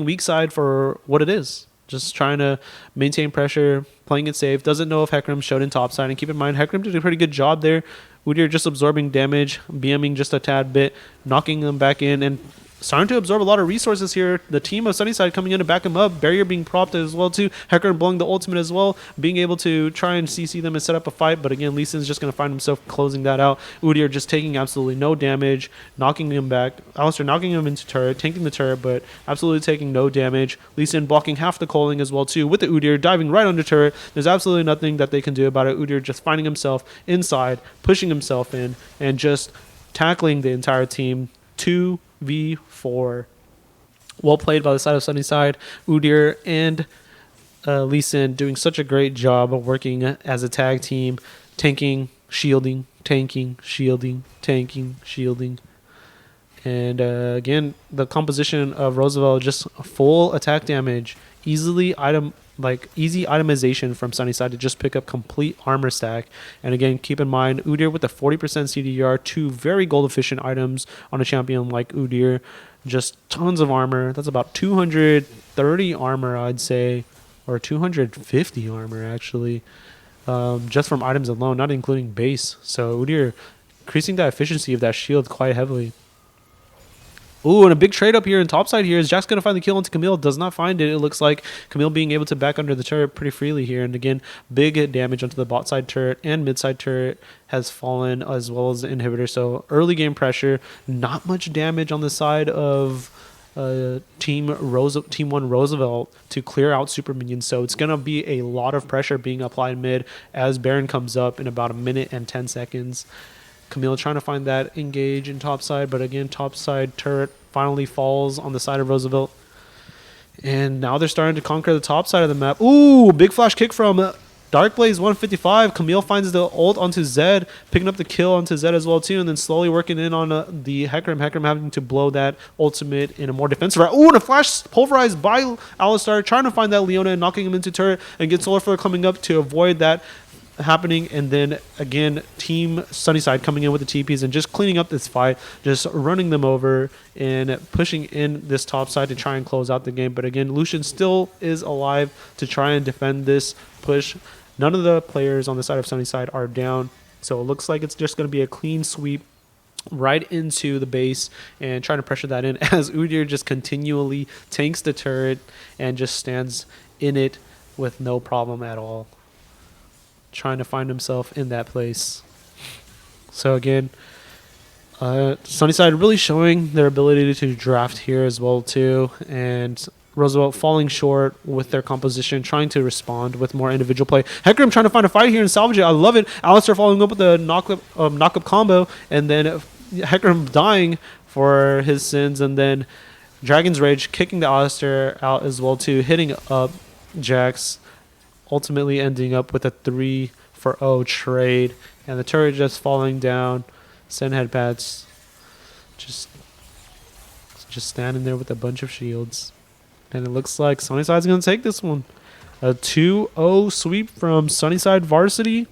weak side for what it is. Just trying to maintain pressure, playing it safe. Doesn't know if Hecarim showed in topside. And keep in mind, Hecarim did a pretty good job there. Udyr just absorbing damage, BMing just a tad bit, knocking them back in, and starting to absorb a lot of resources here. The team of Sunnyside coming in to back him up. Barrier being propped as well too. Hecarim blowing the ultimate as well, being able to try and CC them and set up a fight. But again, Lee Sin's just going to find himself closing that out. Udyr just taking absolutely no damage, knocking him back. Alistair knocking him into turret, tanking the turret, but absolutely taking no damage. Lee Sin blocking half the culling as well too with the Udyr, diving right under turret. There's absolutely nothing that they can do about it. Udyr just finding himself inside, pushing himself in, and just tackling the entire team. 2v4. Well played by the side of Sunnyside. Udyr and Lee Sin doing such a great job of working as a tag team, tanking, shielding, tanking, shielding, tanking, shielding. And again, the composition of Roosevelt, just full attack damage, easy itemization from Sunnyside to just pick up complete armor stack. And again, keep in mind, Udyr with the 40% CDR, two very gold efficient items on a champion like Udyr. Just tons of armor. That's about 230 armor, I'd say, or 250 armor actually, just from items alone, not including base. So Udyr increasing the efficiency of that shield quite heavily. Ooh, and a big trade up here in topside here is Jack's going to find the kill into Camille. Does not find it. It looks like Camille being able to back under the turret pretty freely here. And again, big damage onto the bot side turret and mid side turret has fallen, as well as the inhibitor. So early game pressure, not much damage on the side of Team 1 Roosevelt to clear out super minions. So it's going to be a lot of pressure being applied mid as Baron comes up in about a minute and 10 seconds. Camille trying to find that engage in topside, but again, topside turret finally falls on the side of Roosevelt. And now they're starting to conquer the top side of the map. Ooh, big flash kick from Dark Blaze 155. Camille finds the ult onto Zed, picking up the kill onto Zed as well too, and then slowly working in on the Hecarim. Hecarim having to blow that ultimate in a more defensive route. Ooh, and a flash pulverized by Alistar, trying to find that Leona and knocking him into turret, and get Solar Flare coming up to avoid that happening. And then again, Team Sunnyside coming in with the TPs and just cleaning up this fight, just running them over and pushing in this top side to try and close out the game. But again, Lucian still is alive to try and defend this push. None of the players on the side of Sunnyside are down, so it looks like it's just going to be a clean sweep right into the base and trying to pressure that in as Udyr just continually tanks the turret and just stands in it with no problem at all, trying to find himself in that place. So again, Sunnyside really showing their ability to draft here as well too, and Roosevelt falling short with their composition, trying to respond with more individual play. Hecarim trying to find a fight here and salvage it. I love it. Alistar following up with a knock-up combo, and then Hecarim dying for his sins, and then Dragon's Rage kicking the Alistar out as well too, hitting up Jax, ultimately ending up with a 3-for-0 trade, and the turret just falling down. Send headpads just standing there with a bunch of shields. And it looks like Sunnyside's going to take this one. A 2-0 sweep from Sunnyside Varsity.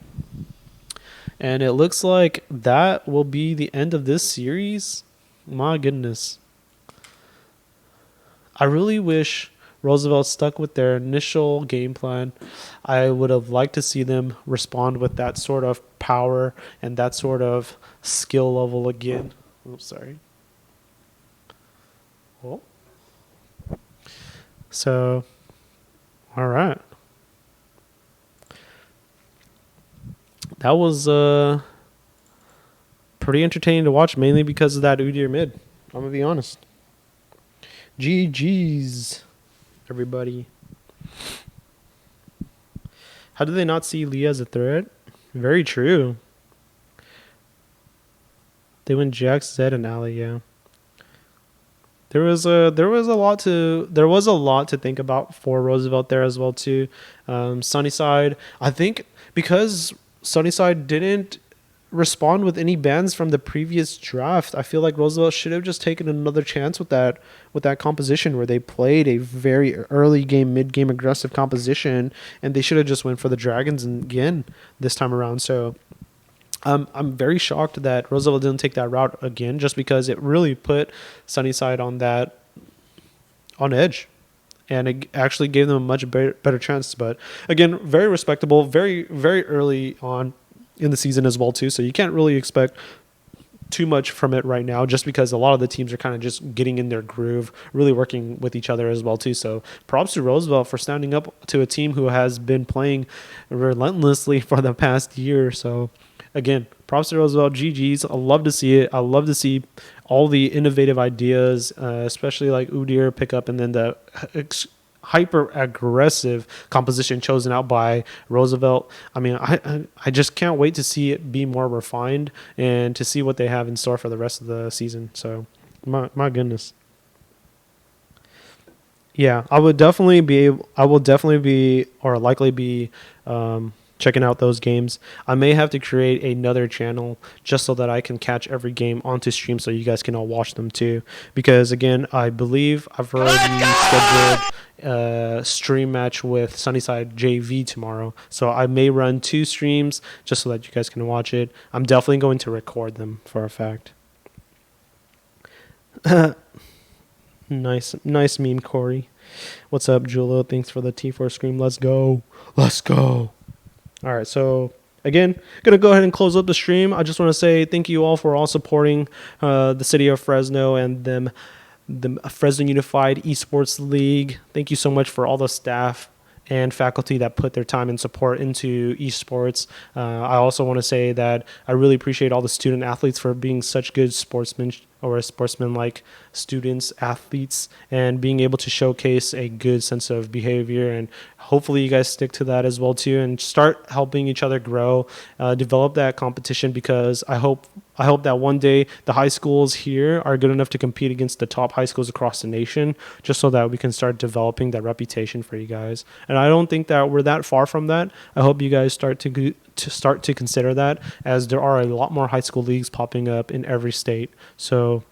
And it looks like that will be the end of this series. My goodness. I really wish Roosevelt stuck with their initial game plan. I would have liked to see them respond with that sort of power and that sort of skill level again. Oh, sorry. Oh. So, all right. That was pretty entertaining to watch, mainly because of that Udyr mid. I'm going to be honest. GG's, everybody. How did they not see Leah as a threat? Very true. They went Jax, Zed, and Ali, yeah. There was a lot to think about for Roosevelt there as well too. Sunnyside, I think, because Sunnyside didn't respond with any bans from the previous draft, I feel like Roosevelt should have just taken another chance with that composition where they played a very early game, mid game aggressive composition, and they should have just went for the Dragons again this time around. So I'm very shocked that Roosevelt didn't take that route again, just because it really put Sunnyside on edge, and it actually gave them a much better chance. But again, very respectable, very, very early on in the season as well too. So you can't really expect too much from it right now, just because a lot of the teams are kind of just getting in their groove, really working with each other as well too. So props to Roosevelt for standing up to a team who has been playing relentlessly for the past year. So again, props to Roosevelt. GG's. I love to see it. I love to see all the innovative ideas, especially like Udyr pick up, and then the hyper aggressive composition chosen out by Roosevelt. I mean, I just can't wait to see it be more refined and to see what they have in store for the rest of the season. So my goodness. Yeah, I will definitely be or likely be checking out those games. I may have to create another channel just so that I can catch every game onto stream so you guys can all watch them too. Because again, I believe I've already scheduled a stream match with Sunnyside JV tomorrow. So I may run 2 streams just so that you guys can watch it. I'm definitely going to record them for a fact. Nice meme, Corey. What's up, Julo? Thanks for the T4 scream. Let's go. All right, so again, going to go ahead and close up the stream. I just want to say thank you all for all supporting the city of Fresno and the Fresno Unified Esports League. Thank you so much for all the staff and faculty that put their time and support into esports. I also want to say that I really appreciate all the student athletes for being such good sportsman-like students, athletes, and being able to showcase a good sense of behavior. And hopefully you guys stick to that as well too, and start helping each other grow, develop that competition, because I hope I hope that one day the high schools here are good enough to compete against the top high schools across the nation, just so that we can start developing that reputation for you guys. And I don't think that we're that far from that. I hope you guys start to consider that, as there are a lot more high school leagues popping up in every state. So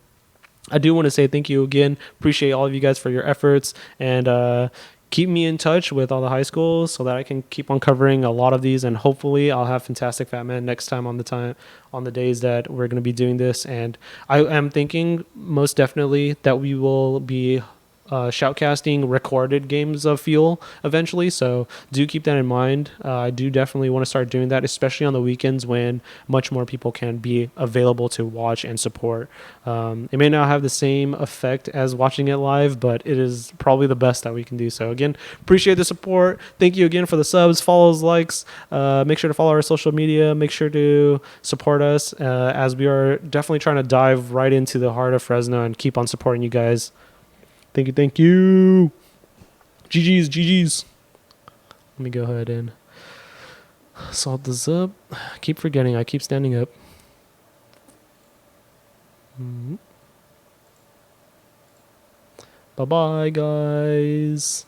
I do want to say thank you again. Appreciate all of you guys for your efforts, and keep me in touch with all the high schools so that I can keep on covering a lot of these, and hopefully I'll have Fantastic Fat Man next time on the days that we're going to be doing this. And I am thinking most definitely that we will be shoutcasting recorded games of Fuel eventually, so do keep that in mind. I do definitely want to start doing that, especially on the weekends when much more people can be available to watch and support. It may not have the same effect as watching it live, but it is probably the best that we can do. So again, appreciate the support. Thank you again for the subs, follows, likes. Make sure to follow our social media. Make sure to support us, as we are definitely trying to dive right into the heart of Fresno and keep on supporting you guys. Thank you, thank you. GG's, GG's. Let me go ahead and salt this up. Keep forgetting, I keep standing up. Bye-bye, guys.